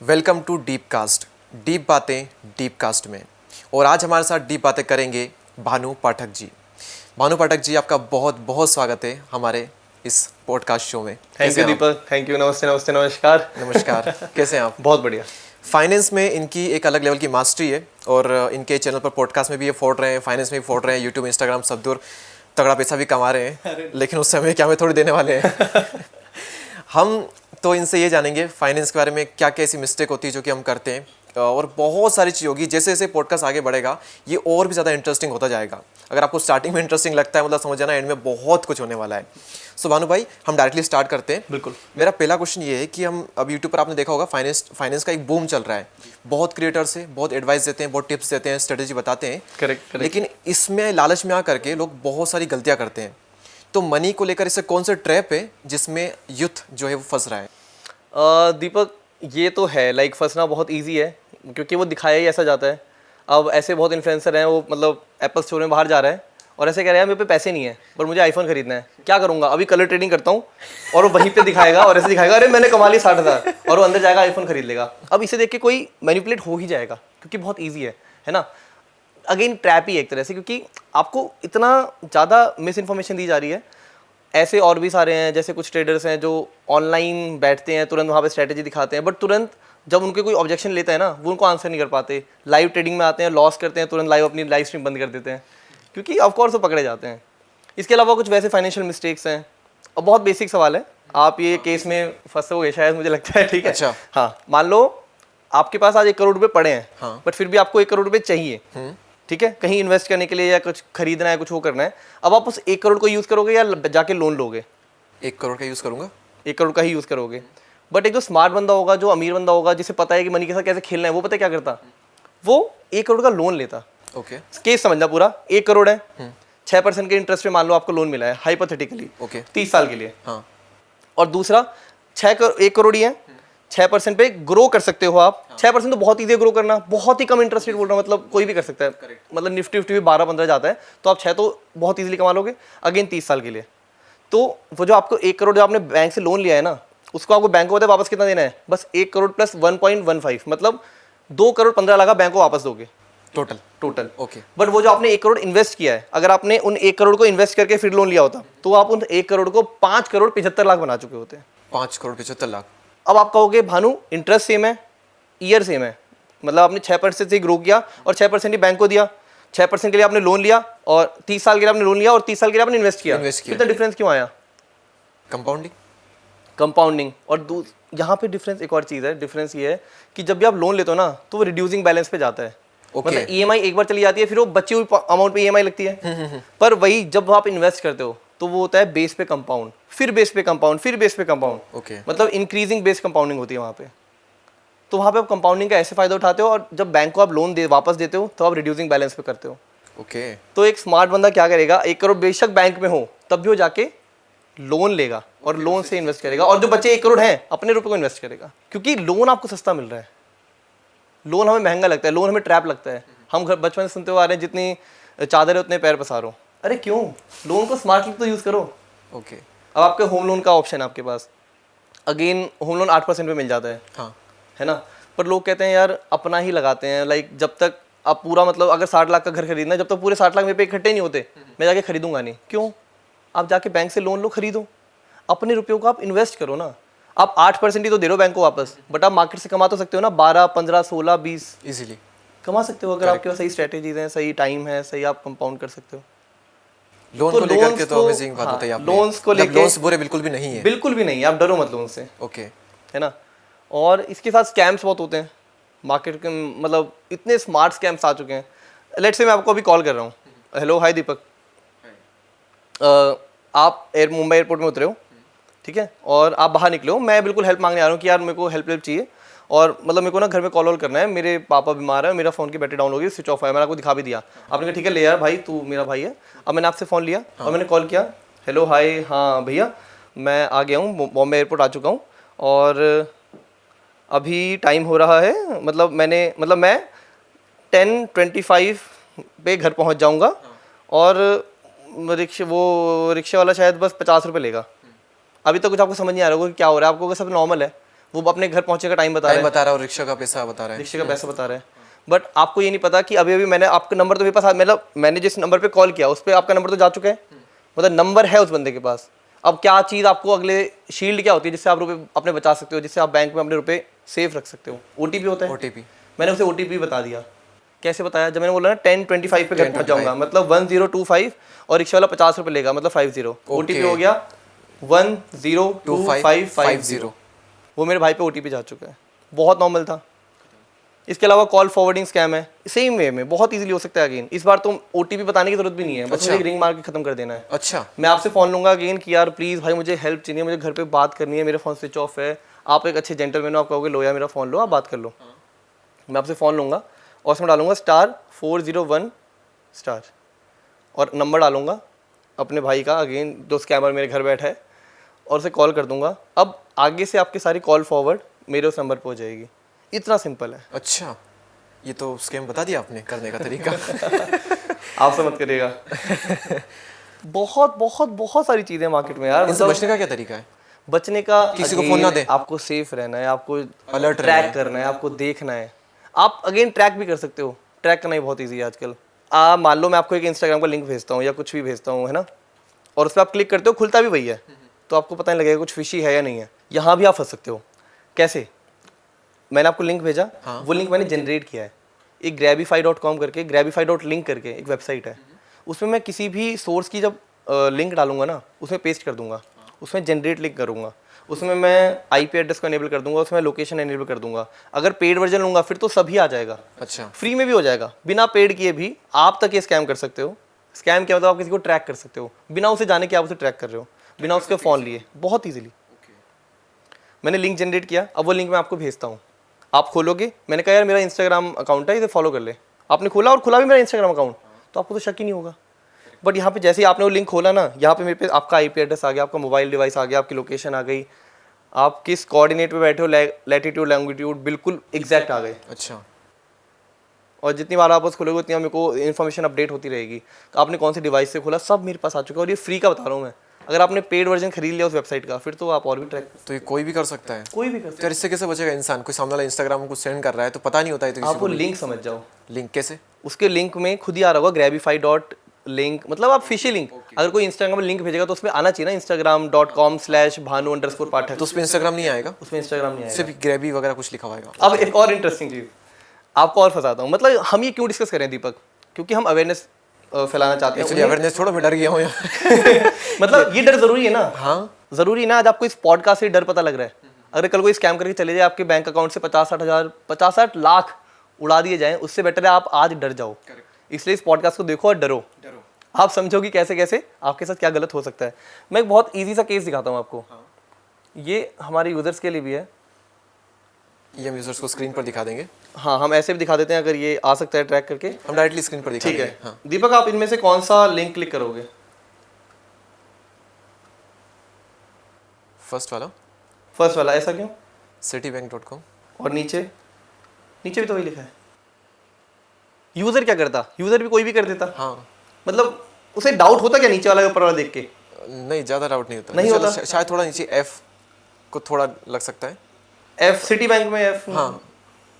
Welcome to deep cast, deep बातें deep cast में। और आज हमारे साथ डीप बातें करेंगे भानु पाठक जी। भानु पाठक जी, आपका बहुत बहुत स्वागत है हमारे इस पॉडकास्ट शो में। Thank you Deepak, thank you. नमस्ते नमस्ते नमस्कार। नमस्कार, कैसे हैं आप? बहुत बढ़िया। फाइनेंस में इनकी एक अलग लेवल की मास्टरी है और इनके चैनल पर पॉडकास्ट में भी ये फोड़ रहे हैं, फाइनेंस में भी फोड़ रहे हैं, यूट्यूब इंस्टाग्राम सब दूर तगड़ा पैसा भी कमा रहे हैं। लेकिन उस समय क्या हमें थोड़ी देने वाले हैं। हम तो इनसे ये जानेंगे फाइनेंस के बारे में, क्या क्या ऐसी मिस्टेक होती है जो कि हम करते हैं, और बहुत सारी चीज़ होगी। जैसे जैसे पॉडकास्ट आगे बढ़ेगा ये और भी ज़्यादा इंटरेस्टिंग होता जाएगा। अगर आपको स्टार्टिंग में इंटरेस्टिंग लगता है, मतलब समझ जाना एंड में बहुत कुछ होने वाला है। सो भानु भाई, हम डायरेक्टली स्टार्ट करते हैं। बिल्कुल। मेरा पहला क्वेश्चन ये है कि हम अब यूट्यूब पर आपने देखा होगा फाइनेंस का एक बूम चल रहा है। बहुत क्रिएटर्स है, बहुत एडवाइस देते हैं, बहुत टिप्स देते हैं, स्ट्रेटेजी बताते हैं। करेक्ट। लेकिन इसमें लालच में आकर के लोग बहुत सारी गलतियां करते हैं। तो मनी को लेकर इससे कौन सा ट्रैप है जिसमें यूथ जो है वो फंस रहा है? दीपक, ये तो है लाइक फंसना बहुत इजी है, क्योंकि वो दिखाया ही ऐसा जाता है। अब ऐसे बहुत इन्फ्लुएंसर हैं, वो मतलब एप्पल स्टोर में बाहर जा रहा है और ऐसे कह रहे हैं मेरे पे पैसे नहीं है पर मुझे आईफोन खरीदना है, क्या करूंगा, अभी कलर ट्रेडिंग करता हूँ। और वो वहीं पे दिखाएगा और ऐसे दिखाएगा अरे मैंने कमा लिया 60,000, और वो अंदर जाएगा आईफोन खरीद लेगा। अब इसे देख के कोई मैनिपुलेट हो ही जाएगा, क्योंकि बहुत ईजी है ना। अगेन ट्रैप ही एक तरह से, क्योंकि आपको इतना ज़्यादा मिस इन्फॉर्मेशन दी जा रही है। ऐसे और भी सारे हैं, जैसे कुछ ट्रेडर्स हैं जो ऑनलाइन बैठते हैं, तुरंत वहाँ पे स्ट्रैटेजी दिखाते हैं, बट तुरंत जब उनके कोई ऑब्जेक्शन लेता है ना, वो उनको आंसर नहीं कर पाते। लाइव ट्रेडिंग में आते हैं, लॉस करते हैं, तुरंत लाइव अपनी लाइव स्ट्रीम बंद कर देते हैं, क्योंकि ऑफकोर्स वो पकड़े जाते हैं। इसके अलावा कुछ वैसे फाइनेंशियल मिस्टेक्स हैं। और बहुत बेसिक सवाल है, आप ये केस में फंसोगे शायद, मुझे लगता है। ठीक है, अच्छा। हाँ, मान लो आपके पास आज 1 करोड़ रुपए पड़े हैं, हाँ। बट फिर भी आपको 1 करोड़ रुपए चाहिए, ठीक है, कहीं इन्वेस्ट करने के लिए या कुछ खरीदना है, कुछ वो करना है। अब आप उस 1 करोड़ को यूज़ करोगे या जाके लोन लोगे? 1 करोड़ का यूज़ करूंगा। 1 करोड़ का ही यूज़ करोगे। बट एक जो स्मार्ट बंदा होगा, जो अमीर बंदा होगा, जिसे पता है कि मनी के साथ कैसे खेलना है, वो पता है क्या करता? वो 1 करोड़ का लोन लेता। ओके। केस समझना पूरा, 1 करोड़ है, 6% के इंटरेस्ट पे मान लो आपको लोन मिला है हाइपोथेटिकली, ओके। 30 साल के लिए। हाँ। और दूसरा 1 करोड़ ही है, 6% पे ग्रो कर सकते हो आप। 6% तो बहुत ईजी ग्रो करना, बहुत ही कम इंटरेस्ट रेट बोल रहा हूँ, मतलब कोई भी कर सकता है। मतलब निफ्टी भी 12-15 जाता है, तो आप 6 तो बहुत ईजिली कमा लोगे। अगेन 30 साल के लिए। तो वो जो आपको 1 करोड़ जो आपने बैंक से लोन लिया है ना, उसको आपको बैंक को पता है वापस कितना देना है? बस 1 करोड़ प्लस 1.15, मतलब 2 करोड़ 15 लाख बैंक को वापस दोगे टोटल। ओके। बट वो जो आपने 1 करोड़ इन्वेस्ट किया है, अगर आपने उन 1 करोड़ को इन्वेस्ट करके फिर लोन लिया होता, तो आप उन 1 करोड़ को 5 करोड़ 75 लाख बना चुके होते हैं। 5 करोड़ 75 लाख। अब आप कहोगे भानु इंटरेस्ट सेम है, ईयर सेम है, मतलब आपने 6% से ग्रो किया और 6% ही बैंक को दिया, 6% के लिए आपने लोन लिया और 30 साल के लिए आपने लोन लिया और 30 साल के लिए आपने इन्वेस्ट किया। कितना डिफरेंस क्यों आया? कंपाउंडिंग। और यहाँ पे डिफरेंस एक और चीज़ है। डिफरेंस ये है कि जब भी आप लोन लेते हो ना, तो वो रिड्यूसिंग बैलेंस पे जाता है। मतलब ईएमआई एक बार चली जाती है, फिर वो बची हुई अमाउंट पे ईएमआई लगती है। पर वही जब आप इन्वेस्ट करते हो तो वो होता है बेस पे कंपाउंड, फिर बेस पे कंपाउंड, फिर बेस पे कंपाउंड। ओके। मतलब इंक्रीजिंग बेस कंपाउंडिंग होती है वहाँ पे। तो वहाँ पे आप कंपाउंडिंग का ऐसे फायदा उठाते हो, और जब बैंक को आप लोन वापस देते हो तो आप रिड्यूसिंग बैलेंस पे करते हो। ओके। तो एक स्मार्ट बंदा क्या करेगा, 1 करोड़ बेशक बैंक में हो तब भी वो जाके लोन लेगा और लोन से इन्वेस्ट करेगा, और जो बचे 1 करोड़ हैं अपने रुपए को इन्वेस्ट करेगा, क्योंकि लोन आपको सस्ता मिल रहा है। लोन हमें महंगा लगता है, लोन हमें ट्रैप लगता है। हम घर बचपन से सुनते हुए आ रहे हैं, जितनी चादर है उतने पैर पसारो। अरे क्यों? लोन को स्मार्टली तो यूज़ करो। ओके। अब आपके होम लोन का ऑप्शन है आपके पास। अगेन होम लोन 8% पे मिल जाता है। हाँ। है ना। पर लोग कहते हैं यार अपना ही लगाते हैं, लाइक जब तक आप पूरा, मतलब अगर 60 लाख का घर खरीदना है, जब तक पूरे 60 लाख मेरे पे इकट्ठे नहीं होते मैं जाके खरीदूंगा नहीं। क्यों? आप जाके बैंक से लोन लो, खरीदो, अपने रुपयों को आप इन्वेस्ट करो ना। आप 8% ही तो दे रहे हो बैंक को वापस, बट आप मार्केट से कमा तो सकते हो ना, 12, 15, 16, 20 इजीली कमा सकते हो अगर आपके पास सही स्ट्रेटेजीज हैं, सही टाइम है, सही आप कंपाउंड कर सकते हो। लोन तो को लेकर के तो अमेजिंग बात बताई आपने। लोन्स को लेकर लोन्स बुरे बिल्कुल भी नहीं है। बिल्कुल भी नहीं, आप डरो मत लोन से। ओके। है ना। और इसके साथ स्कैम्स बहुत होते हैं मार्केट के, मतलब इतने स्मार्ट स्कैम्स आ चुके हैं। लेट्स से मैं आपको अभी कॉल कर रहा हूँ, हेलो हाय दीपक, आप मुंबई एयरपोर्ट में उतरे हो, ठीक है, और आप बाहर निकले हो, मैं बिल्कुल हेल्प मांगने आ रहा हूँ कि यार मेरे को हेल्प चाहिए, और मतलब मेरे को ना घर में कॉल करना है, मेरे पापा बीमार है, मेरा फ़ोन की बैटरी डाउन हो गई, स्विच ऑफ है। मैंने आपको दिखा भी दिया, आपने कहा ठीक है ले यार भाई, तू मेरा भाई है। अब मैंने आपसे फ़ोन लिया और मैंने कॉल किया, हेलो हाय, हाँ भैया मैं आ गया हूँ, बॉम्बे एयरपोर्ट आ चुका हूँ, और अभी टाइम हो रहा है, मतलब मैं 10:25 पे घर पहुँच जाऊँगा, और रिक्शे वाला शायद बस 50 रुपये लेगा। अभी तो कुछ आपको समझ नहीं आ रहा होगा कि क्या हो रहा है, आपको सब नॉर्मल है। वो अपने घर पहुंचे का टाइम बता रहा टाइम है, बता रहा है और रिक्शा का पैसा बता रहा है। रिक्शे का पैसा बता रहा है, बट आपको ये नहीं पता कि अभी अभी मैंने आपका नंबर तो मेरे पास, मतलब मैंने जिस नंबर पे कॉल किया उस पर आपका नंबर तो जा चुका है, मतलब नंबर है उस बंदे के पास। अब क्या चीज़ आपको अगले शील्ड क्या होती है जिससे आप रुपए अपने बचा सकते हो, जिससे आप बैंक में अपने रुपए सेफ रख सकते हो? OTP होता है। OTP मैंने उसे OTP बता दिया। कैसे बताया? जब मैंने बोला ना 10:25 पे घर पहुंच जाऊंगा, मतलब 1025, और रिक्शा वाला 50 रुपये लेगा, मतलब 50। OTP हो गया 102550। वो मेरे भाई पे OTP जा चुका है। बहुत नॉर्मल था। इसके अलावा कॉल फॉरवर्डिंग स्कैम है, सेम वे में बहुत इजीली हो सकता है अगेन। इस बार तो OTP बताने की जरूरत भी नहीं है, बस मुझे एक रिंग मार के खत्म कर देना है। अच्छा, मैं आपसे फ़ोन लूंगा अगेन कि यार प्लीज़ भाई मुझे हेल्प चाहिए, मुझे घर पे बात करनी है, मेरा फ़ोन स्विच ऑफ है। आप एक अच्छे जेंटलमैन हो, आप कहोगे लो यार मेरा फ़ोन लो, आप बात कर लो। मैं आपसे फ़ोन लूंगा और उसमें डालूंगा *401# और नंबर डालूंगा अपने भाई का, अगेन जो स्कैमर मेरे घर बैठा है, और उसे कॉल कर दूंगा। अब आगे से आपकी सारी कॉल फॉरवर्ड मेरे उस नंबर पर हो जाएगी। इतना सिंपल है। अच्छा, ये तो स्कैम बता दिया आपने करने का तरीका। आपसे मत करिएगा। बहुत बहुत बहुत सारी चीज़ें मार्केट में यार। इनसे बचने का क्या तरीका है? बचने का, किसी को फोन ना दे, आपको सेफ रहना है, आपको अलर्ट ट्रैक करना है, आपको देखना है। आप अगेन ट्रैक भी कर सकते हो, ट्रैक करना ही बहुत ईजी है आजकल। मान लो मैं आपको एक इंस्टाग्राम का लिंक भेजता हूँ या कुछ भी भेजता हूँ, है ना, और उस पर आप क्लिक करते हो, खुलता भी वही है, तो आपको पता नहीं लगेगा कुछ फिशी है या नहीं है। यहाँ भी आप फंस सकते हो। कैसे? मैंने आपको लिंक भेजा, वो लिंक मैंने जनरेट किया है। एक grabify.com करके, grabify.link करके एक वेबसाइट है, उसमें मैं किसी भी सोर्स की जब लिंक डालूंगा ना, उसमें पेस्ट कर दूंगा, उसमें जनरेट लिंक करूंगा, उसमें मैं IP एड्रेस को एनेबल कर दूंगा, उसमें लोकेशन एनेबल कर दूंगा। अगर पेड वर्जन लूंगा फिर तो सभी आ जाएगा। अच्छा, फ्री में भी हो जाएगा, बिना पेड किए भी आप तक ये स्कैम कर सकते हो। स्कैम क्या मतलब? आप किसी को ट्रैक कर सकते हो बिना उसे जाने के, आप उसे ट्रैक कर रहे हो बिना उसके फ़ोन लिए, बहुत ईजिली। मैंने लिंक जनरेट किया, अब वो लिंक मैं आपको भेजता हूँ, आप खोलोगे। मैंने कहा यार मेरा इंस्टाग्राम अकाउंट है, इसे फॉलो कर ले। आपने खोला और खुला भी मेरा इंस्टाग्राम अकाउंट, तो आपको तो शक ही नहीं होगा। बट यहाँ पे जैसे ही आपने वो लिंक खोला ना, यहाँ पे मेरे पे आपका IP एड्रेस आ गया, आपका मोबाइल डिवाइस आ गया, आपकी लोकेशन आ गई, आप किस कोऑर्डिनेट पे बैठे हो, लैटिट्यूड लॉन्गिट्यूड बिल्कुल एग्जैक्ट आ गए। अच्छा, और जितनी बार आप उस खोलोगे उतनी मेरे को इन्फॉर्मेशन अपडेट होती रहेगी। तो आपने कौन से डिवाइस से खोला, सब मेरे पास आ चुका है, और ये फ्री का बता रहा हूँ मैं। अगर आपने पेड वर्जन खरीद लिया उस वेबसाइट का, फिर तो आप और भी ट्रैक, तो ये कोई भी कर सकता है? कोई भी कर सकता तो यार इससे कैसे बचेगा इंसान? कोई सामने वाला इंस्टाग्राम में कुछ सेंड कर रहा है तो पता नहीं होता है, तो है। किसी आप वो को लिंक समझ जाओ। लिंक कैसे? उसके लिंक में खुद ही आ रहा होगा grabify.link, मतलब आप फिशी लिंक। अगर कोई इंस्टाग्राम में लिंक भेजेगा तो उसमें आना चाहिए ना, instagram.com/bhanu_pathak। तो उस पर इंस्टाग्राम नहीं आएगा, उसमें इंस्टाग्राम नहीं आएगा। सिर्फ ग्रेबी वगैरह कुछ लिखा होगा। अब एक और इंटरेस्टिंग चीज़ आपको और फंसाता हूँ, मतलब हम ये क्यों डिस्कस करें दीपक? क्योंकि हम अवेयरनेस फैलाना चाहते हैं। एक्चुअली अवेयरनेस थोड़ा, मैं डर गया हूँ यार। मतलब ये डर जरूरी है ना। हाँ, जरूरी है ना। आज आपको इस पॉडकास्ट से डर पता लग रहा है, अगर कल कोई स्कैम करके चले जाए, आपके बैंक अकाउंट से 50-60 लाख उड़ा दिए जाएं, उससे बेटर है आप आज डर जाओ। इसलिए इस पॉडकास्ट को देखो और डरो। आप समझो कि कैसे कैसे आपके साथ क्या गलत हो सकता है। मैं एक बहुत ईजी सा केस दिखाता हूँ आपको। ये हमारे यूजर्स के लिए भी है, ये हम यूजर्स को स्क्रीन पर दिखा देंगे। हाँ हम ऐसे भी दिखा देते हैं, अगर ये आ सकता है ट्रैक करके। हम डायरेक्टली स्क्रीन पर दिखा ठीक देंगे। है हाँ, दीपक, आप इनमें से कौन सा लिंक क्लिक करोगे? फर्स्ट वाला। ऐसा क्यों? citibank.com। और नीचे नीचे भी तो वही लिखा है। यूजर क्या करता? यूजर भी कोई भी कर देता। हाँ, मतलब उसे डाउट होता क्या नीचे वाला ऊपर वाला देख के? नहीं, ज़्यादा डाउट नहीं होता। नहीं चलो, होता। शायद थोड़ा नीचे F को थोड़ा लग सकता है। एफ सिटी बैंक में एफ, हाँ,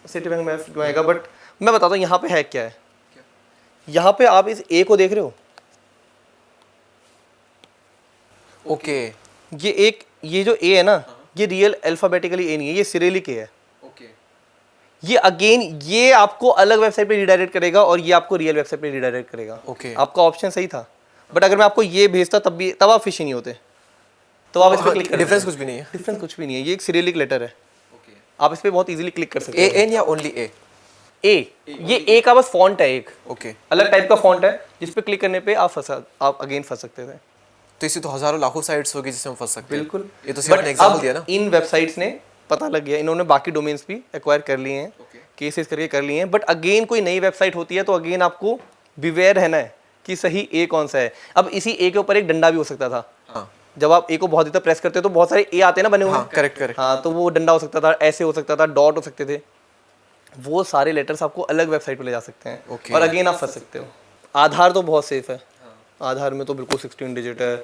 सिटी बैंक में एफ क्यों आएगा? बट मैं बताता हूँ यहाँ पे है क्या है। यहाँ पे आप इस ए को देख रहे हो, ओके, ये जो ए है ना, ये रियल अल्फाबेटिकली ए नहीं है, ये सिरिलिक ए है। ओके, ये अगेन ये आपको अलग वेबसाइट पे रिडायरेक्ट करेगा और ये आपको रियल वेबसाइट पे रिडायरेक्ट करेगा। ओके। आपका ऑप्शन सही था, बट अगर मैं आपको ये भेजता तब आप फिशी नहीं होते। तो आप इस पे क्लिक कर, डिफरेंस कुछ भी नहीं है। डिफरेंस कुछ भी नहीं है। ये एक सिरिलिक लेटर है, ओके। आप इस पे बहुत इजीली क्लिक कर सकते हैं। एन या ओनली ए? ये ए का बस फॉन्ट है, एक ओके। अलग टाइप का फॉन्ट है जिस पे क्लिक करने पे आप अगेन फंस सकते थे। तो इसी तो हजारों लाखों साइट्स होगी जिसमें हम फंस सकते हैं। बिल्कुल। ये तो सिर्फ But एक एग्जांपल अब दिया ना। इन वेबसाइट्स ने पता लग गया, इन्होंने बाकी डोमेन्स भी एक्वायर कर लिए हैं, केसेस करके कर लिए हैं। बट अगेन कोई नई वेबसाइट होती है तो अगेन आपको बिवेयर रहना है कि सही ए कौन सा है। अब इसी ए के ऊपर एक डंडा भी हो सकता था। हाँ, जब आप ए को बहुत देर तक प्रेस करते हो तो बहुत सारे ए आते हैं ना बने हुए। हाँ, करेक्ट। हाँ, तो वो डंडा हो सकता था, ऐसे हो सकता था, डॉट हो सकते थे। वो सारे लेटर्स आपको अलग वेबसाइट पे ले जा सकते हैं Okay. और अगेन आप फंस सकते हो। आधार तो बहुत सेफ है, आधार में तो बिल्कुल 16 डिजिट है,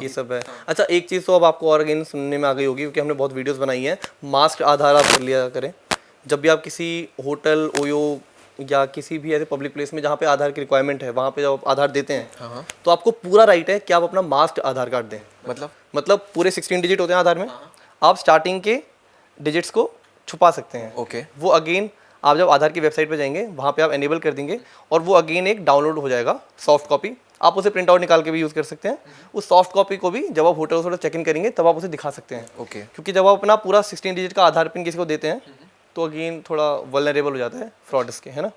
ये सब है। अच्छा, एक चीज़ तो अब आपको और अगेन सुनने में आ गई होगी, क्योंकि हमने बहुत वीडियोस बनाई हैं, मास्क आधार आप कर लिया करें। जब भी आप किसी होटल, ओयो या किसी भी ऐसे पब्लिक प्लेस में जहाँ पे आधार की रिक्वायरमेंट है, वहाँ पे जब आप आधार देते हैं तो आपको पूरा राइट है कि आप अपना मास्क आधार कार्ड दें। मतलब पूरे 16 डिजिट होते हैं आधार में, आप स्टार्टिंग के डिजिट्स को छुपा सकते हैं। ओके। वो अगेन आप जब आधार की वेबसाइट पे जाएंगे, वहाँ पे आप एनेबल कर देंगे और वो अगेन एक डाउनलोड हो जाएगा सॉफ्ट कॉपी। आप उसे प्रिंट आउट निकाल के भी यूज़ कर सकते हैं। उस सॉफ्ट कॉपी को भी जब आप होटल चेक इन करेंगे तब आप उसे दिखा सकते हैं। ओके। क्योंकि जब आप अपना पूरा 16 डिजिट का आधार पिन किसी को देते हैं तो अगेन थोड़ा वल्नरेबल हो जाता है फ्रॉड्स के, है ना।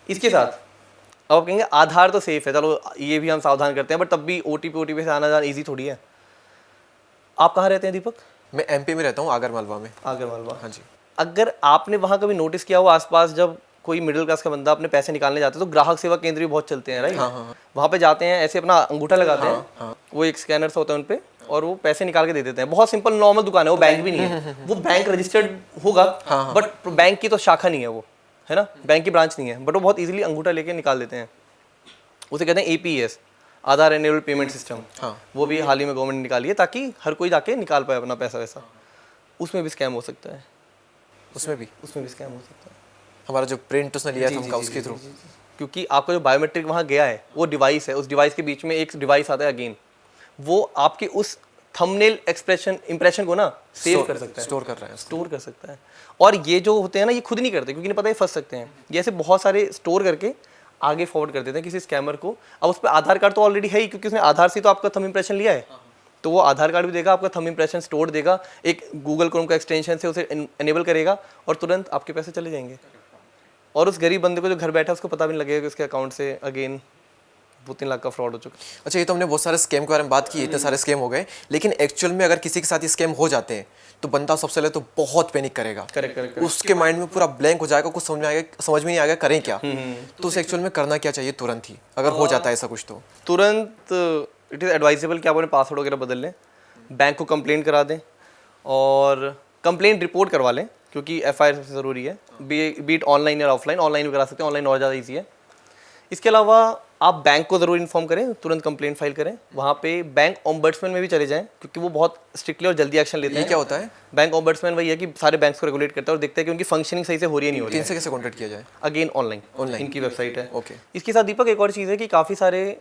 इसके साथ अब आप कहेंगे आधार तो सेफ है, चलो ये भी हम सावधान करते हैं, बट तब भी ओटीपी से आना जाना ईजी थोड़ी है। आप कहाँ रहते हैं दीपक? मैं एमपी में रहता हूँ, आगर मालवा में। आगर मालवा, हाँ जी। अगर आपने वहाँ कभी नोटिस किया हो आसपास, जब कोई मिडिल क्लास का बंदा अपने पैसे निकालने जाता है तो ग्राहक सेवा केंद्र भी बहुत चलते हैं, राइट? वहाँ पे जाते हैं, ऐसे अपना अंगूठा लगाते हैं, वो एक स्कैनर सा होता है उन पे, और वो पैसे निकाल के दे देते हैं। बहुत सिंपल नॉर्मल दुकान है, वो बैंक भी नहीं है, वो बैंक रजिस्टर्ड होगा बट बैंक की तो शाखा नहीं है वो, है ना, बैंक की ब्रांच नहीं है, बट वो बहुत ईजिली अंगूठा लेके निकाल देते हैं। उसे कहते हैं APS, आधार एनेबल्ड पेमेंट सिस्टम। वो भी हाल ही में गवर्नमेंट ने निकाली है ताकि हर कोई जाके निकाल पाए अपना पैसा वैसा। उसमें भी स्कैम हो सकता है, उसमें भी स्कैम हो सकता है। हमारा जो प्रिंट उसने लिया था उनका, उसके थ्रू, क्योंकि आपका जो बायोमेट्रिक वहाँ गया है, वो डिवाइस है, उस डिवाइस के बीच में एक डिवाइस आता है अगेन, वो आपके उस थंबनेल इंप्रेशन को ना सेव कर सकता है, स्टोर कर सकता है। और ये जो होते हैं ना, ये खुद नहीं करते क्योंकि नहीं पता ये फंस सकते हैं। ये ऐसे बहुत सारे स्टोर करके आगे फॉरवर्ड कर देते हैं किसी स्कैमर को। अब उस पर आधार कार्ड तो ऑलरेडी है ही, क्योंकि उसने आधार से तो आपका थंब इंप्रेशन लिया है, तो वो आधार कार्ड भी देगा, आपका थंब इंप्रेशन स्टोर देगा, एक गूगल क्रोम का एक्सटेंशन से उसे एनेबल करेगा और तुरंत आपके पैसे चले जाएंगे। और उस गरीब बंदे को जो घर बैठा है उसको पता भी नहीं लगेगा कि उसके अकाउंट से अगेन 2-3 लाख का फ्रॉड हो चुका है। अच्छा, ये तो हमने बहुत सारे स्कैम के बारे में बात की, इतने सारे स्कैम हो गए, लेकिन एक्चुअल में अगर किसी के साथ ये स्कैम हो जाते हैं तो बंदा सबसे पहले तो बहुत पैनिक करेगा। करेक्ट। उसके माइंड में पूरा ब्लैंक हो जाएगा, कुछ समझ में नहीं आएगा करें क्या। तो उसे एक्चुअल में करना क्या चाहिए तुरंत ही, अगर हो जाता है ऐसा कुछ? तो तुरंत इट इज़ एडवाइजेबल कि आप अपने पासवर्ड वगैरह बदल लें, बैंक को कंप्लेंट करा दें और कंप्लेंट रिपोर्ट करवा लें, क्योंकि FIR सबसे ज़रूरी है, बीट ऑनलाइन या ऑफलाइन। ऑनलाइन भी करा सकते हैं, ऑनलाइन और ज़्यादा ईजी है। इसके अलावा आप बैंक को ज़रूर इन्फॉर्म करें, तुरंत कंप्लेंट फाइल करें। वहाँ पे बैंक ओम्बड्समैन में भी चले जाएं, क्योंकि वो बहुत स्ट्रिक्टली और जल्दी एक्शन लेते हैं। ये क्या होता है? बैंक ओम्बड्समैन वही है कि सारे बैंक्स को रेगुलेट करता है और देखते हैं कि उनकी फंक्शनिंग सही से हो रही है नहीं हो रही है। इनसे कैसे कॉन्टैक्ट किया जाए? अगेन ऑनलाइन इनकी वेबसाइट है। ओके। इसके साथ दीपक एक और चीज़ है कि काफ़ी सारे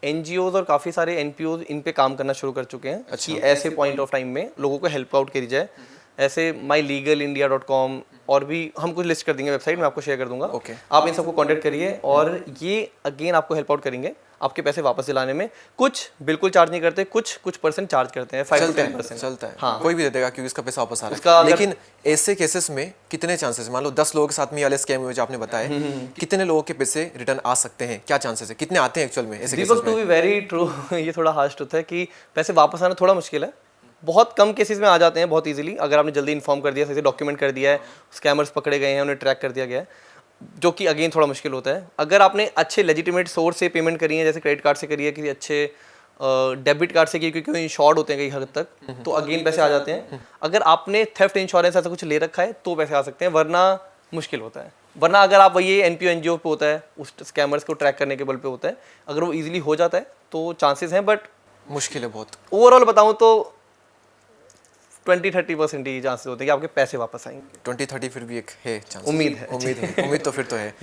NGOs और काफ़ी सारे NPOs इन पे काम करना शुरू कर चुके हैं। अच्छा। कि ऐसे पॉइंट ऑफ टाइम में लोगों को हेल्प आउट करी जाए। ऐसे mylegalindia.com और भी हम कुछ लिस्ट कर देंगे वेबसाइट, मैं आपको शेयर कर दूंगा। ओके। आप इन सबको कांटेक्ट करिए और ये अगेन आपको हेल्प आउट करेंगे आपके पैसे वापस दिलाने में। कुछ बिल्कुल चार्ज नहीं करते, कुछ परसेंट चार्ज करते हैं, 5 to 10%। चलता है, हाँ। कोई भी दे देगा क्योंकि इसका पैसा वापस आ रहा उसका है। अगर- लेकिन ऐसे केसेस में कितने चांसेस, मान लो 10 लोगों के साथ में ये वाले स्कैम हुए जो आपने बताए, कितने लोगों के पैसे रिटर्न आ सकते हैं? क्या चांसेस है, कितने आते हैं एक्चुअल में ऐसे केसेस दीपक टू में? बी वेरी ट्रू, ये थोड़ा हार्श ट्रुथ है कि पैसे वापस आना थोड़ा मुश्किल है। बहुत कम केसेस में आ जाते हैं बहुत इजीली, अगर आपने जल्दी इन्फॉर्म कर दिया, सही से डॉक्यूमेंट कर दिया है, स्कैमर्स पकड़े गए हैं, उन्हें ट्रैक कर दिया गया है, जो कि अगेन थोड़ा मुश्किल होता है। अगर आपने अच्छे लेजिटिमेट सोर्स से पेमेंट करी है, जैसे क्रेडिट कार्ड से करी है, किसी अच्छे डेबिट कार्ड से की, क्योंकि इंश्योर्ड होते हैं कई हद तक, तो अगेन पैसे आ जाते हैं। अगर आपने थेफ्ट इंश्योरेंस ऐसा कुछ ले रखा है तो पैसे आ सकते हैं, वरना मुश्किल होता है। वरना अगर आप वही NPO NGO पे होता है, उस स्कैमर्स को ट्रैक करने के बल पे होता है, अगर वो ईजिली हो जाता है तो चांसेस हैं, बट मुश्किल है बहुत। ओवरऑल बताऊँ तो 20-30% ही चांसेस होते हैं कि आपके पैसे वापस आएंगे। 20-30 फिर भी एक है चांस, उम्मीद है। उम्मीद तो फिर तो है,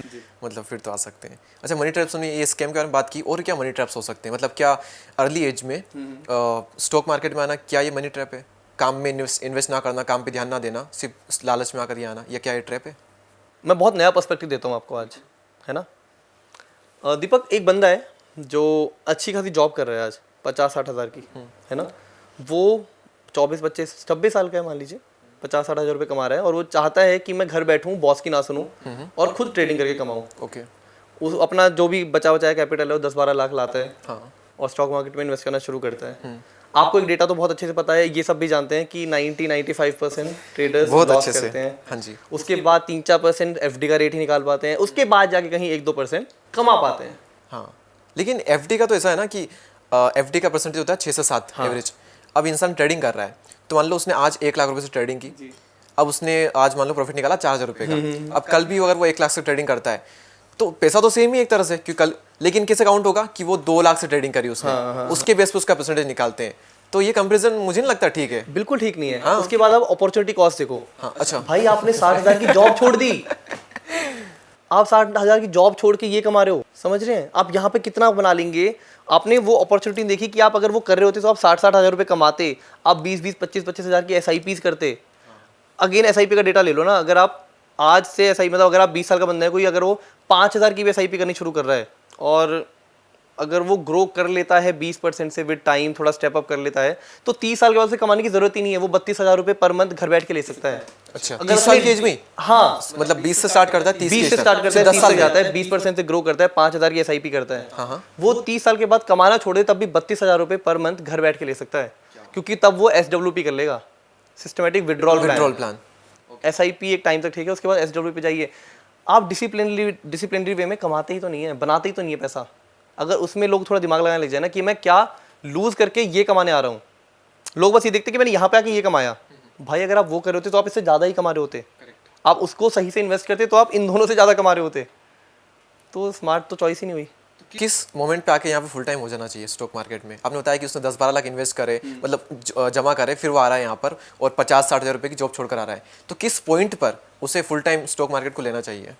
मतलब फिर तो आ सकते हैं। अच्छा, मनी ट्रैप्स ने ये स्कैम के बारे में बात की, और क्या मनी ट्रैप्स हो सकते हैं? मतलब क्या अर्ली एज में स्टॉक मार्केट में आना, क्या ये मनी ट्रैप है? काम में इन्वेस्ट ना करना, काम पे ध्यान ना देना, सिर्फ लालच में आकर ये आना, या क्या ये ट्रैप है? मैं बहुत नया पर्सपेक्टिव देता हूँ आपको आज, है ना। दीपक, एक बंदा है जो अच्छी खासी जॉब कर रहा है आज, 50-60 हज़ार की, है ना। वो 26 साल का है मान लीजिए, 50-60 हज़ार रुपये कमा रहा है और वो चाहता है कि मैं घर बैठूँ, बॉस की ना सुनूँ और खुद ट्रेडिंग करके कमाऊँ। ओके। उस अपना जो भी बचा बचाया कैपिटल है वो 10-12 लाख लाता है। हाँ। और स्टॉक मार्केट में इन्वेस्ट करना शुरू करता है। आपको एक डेटा तो बहुत अच्छे से पता है, ये सब भी जानते हैं कि 90-95% ट्रेडर्स बहुत लॉस अच्छे से करते हैं। हाँ जी। उसके बाद 3-4% FD का रेट ही निकाल पाते हैं, उसके बाद जाके कहीं 1-2% कमा पाते हैं। हाँ, लेकिन FD का तो ऐसा है ना कि FD का परसेंटेज होता है 6 से 7 एवरेज। अब इंसान ट्रेडिंग कर रहा है, तो मान लो उसने आज 1 लाख रुपए से ट्रेडिंग की, अब उसने आज मान लो प्रॉफिट निकाला 4,000 रुपये का। अब कल भी अगर वो 1 लाख से ट्रेडिंग करता है तो पैसा तो सेम ही एक तरह से, क्योंकि कल लेकिन कैसे काउंट होगा कि वो 2 लाख से ट्रेडिंग करी उसने, उसके बेस पे उसका परसेंटेज निकालते हैं। तो ये कंपैरिजन मुझे नहीं लगता ठीक है। बिल्कुल ठीक नहीं है। उसके बाद आप अपॉर्चुनिटी कॉस्ट देखो। अच्छा भाई आपने 60,000 की जॉब छोड़ दी, आप 60,000 की जॉब छोड़ के ये कमा रहे हो, समझ रहे हैं आप यहाँ पे कितना बना लेंगे। आपने वो अपॉर्चुनिटी देखी कि आप अगर वो कर रहे होते तो आप 60,000 रुपए कमाते, आप 20-20 25-25 हज़ार की SIPs करते। अगेन SIP का डेटा ले लो ना, अगर आप आज से SIP मतलब अगर आप 20 साल का बंदा है कोई, अगर वो 5,000 की भी SIP करनी शुरू कर रहा है और अगर वो ग्रो कर लेता है 20% से विद टाइम, थोड़ा स्टेप अप कर लेता है, तो 30 साल के बाद से कमाने की जरूरत ही नहीं है। वो 32,000 रुपए पर मंथ घर बैठ के ले सकता है। अच्छा 30 साल की एज में? हाँ, मतलब 20 से स्टार्ट करता है, 20 से स्टार्ट करता है, 30 तक जाता है, 20% से ग्रो करता है, 5,000 की SIP करता है। वो 30 साल के बाद कमाना छोड़ दे तब भी 32,000 रुपए पर मंथ घर बैठ के ले सकता है, क्योंकि तब वो SWP कर लेगा, सिस्टमेटिक विड्रॉल प्लान। SIP एक टाइम तक ठीक है, उसके बाद SWP पे जाइए। आप डिसिप्लिनरी वे में कमाते ही तो नहीं है, बनाते ही तो नहीं है पैसा। अगर उसमें लोग थोड़ा दिमाग लगाने लग जाए ना कि मैं क्या लूज करके ये कमाने आ रहा हूँ, लोग बस ये देखते कि मैंने यहाँ पे आके ये कमाया। भाई अगर आप वो कर रहे होते तो आप इससे ज़्यादा ही कमा रहे होते। आप उसको सही से इन्वेस्ट करते तो आप इन दोनों से ज़्यादा कमा रहे होते। तो स्मार्ट तो चॉइस ही नहीं हुई। किस मोमेंट पे आके यहाँ पे फुल टाइम हो जाना चाहिए स्टॉक मार्केट में? आपने बताया कि उसने 10-12 लाख इन्वेस्ट करे, मतलब जमा करे, फिर वो आ रहा है यहाँ पर और 50-60 हज़ार रुपये की जॉब छोड़कर आ रहा है, तो किस पॉइंट पर उसे फुल टाइम स्टॉक मार्केट को लेना चाहिए?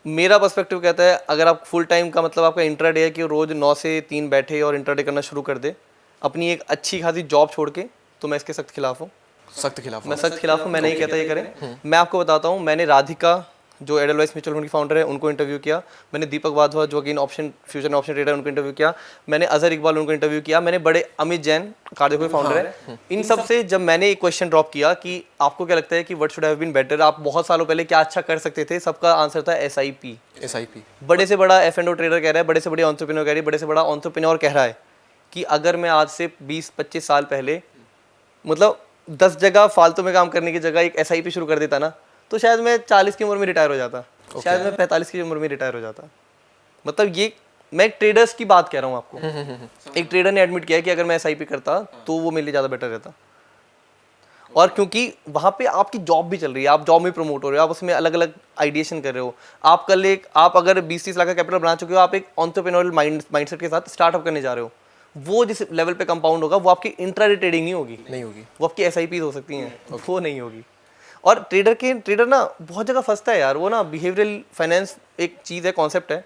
मेरा पर्सपेक्टिव कहता है अगर आप फुल टाइम का मतलब आपका इंट्राडे है कि रोज 9 से 3 बैठे और इंट्राडे करना शुरू कर दे अपनी एक अच्छी खासी जॉब छोड़ के, तो मैं इसके सख्त खिलाफ हूँ। सख्त खिलाफ? मैं सख्त खिलाफ हूँ, मैं नहीं कहता ये करें। मैं आपको बताता हूँ, मैंने राधिका जो एडलवाइस म्यूचुअल फंड की फाउंडर है उनको इंटरव्यू किया, मैंने दीपक वाधवा जो again option future option trader उनको इंटरव्यू किया, मैंने अजहर इकबाल उनको इंटरव्यू किया, मैंने बड़े अमित जैन कार्डिको के फाउंडर है, इन सब से जब मैंने एक क्वेश्चन ड्रॉप किया कि आपको क्या लगता है कि what should have been better, आप बहुत सालों पहले क्या अच्छा कर सकते थे, सबका आंसर था SIP। बड़े से बड़ा F&O ट्रेडर कह रहा है, बड़े से बड़े एंटरप्रेन्योर कह रही है, बड़े से बड़ा एंटरप्रेन्योर कह रहा है कि अगर मैं आज से 20-25 साल पहले मतलब 10 जगह फालतू में काम करने की जगह एक SIP शुरू कर देता ना, तो शायद मैं 40 की उम्र में रिटायर हो जाता, शायद मैं 45 की उम्र में रिटायर हो जाता। मतलब ये मैं ट्रेडर्स की बात कह रहा हूँ आपको। एक ट्रेडर ने एडमिट किया कि अगर मैं SIP करता तो वो मेरे लिए ज़्यादा बेटर रहता। और क्योंकि वहाँ पे आपकी जॉब भी चल रही है, आप जॉब में प्रमोट हो रहे हो, आप उसमें अलग अलग आइडिएशन कर रहे हो, आप कल एक आप अगर 20-30 लाख का कैपिटल बना चुके हो, आप एक एंटरप्रेन्योरल माइंडसेट के साथ स्टार्टअप करने जा रहे हो, वो जिस लेवल पे कंपाउंड होगा वो आपकी इंट्राडे ट्रेडिंग नहीं होगी, वो आपकी SIPs हो सकती हैं, वो नहीं होगी। और ट्रेडर ना बहुत जगह फंसता है यार, वो ना बिहेवियरल फाइनेंस एक चीज़ है, कॉन्सेप्ट है,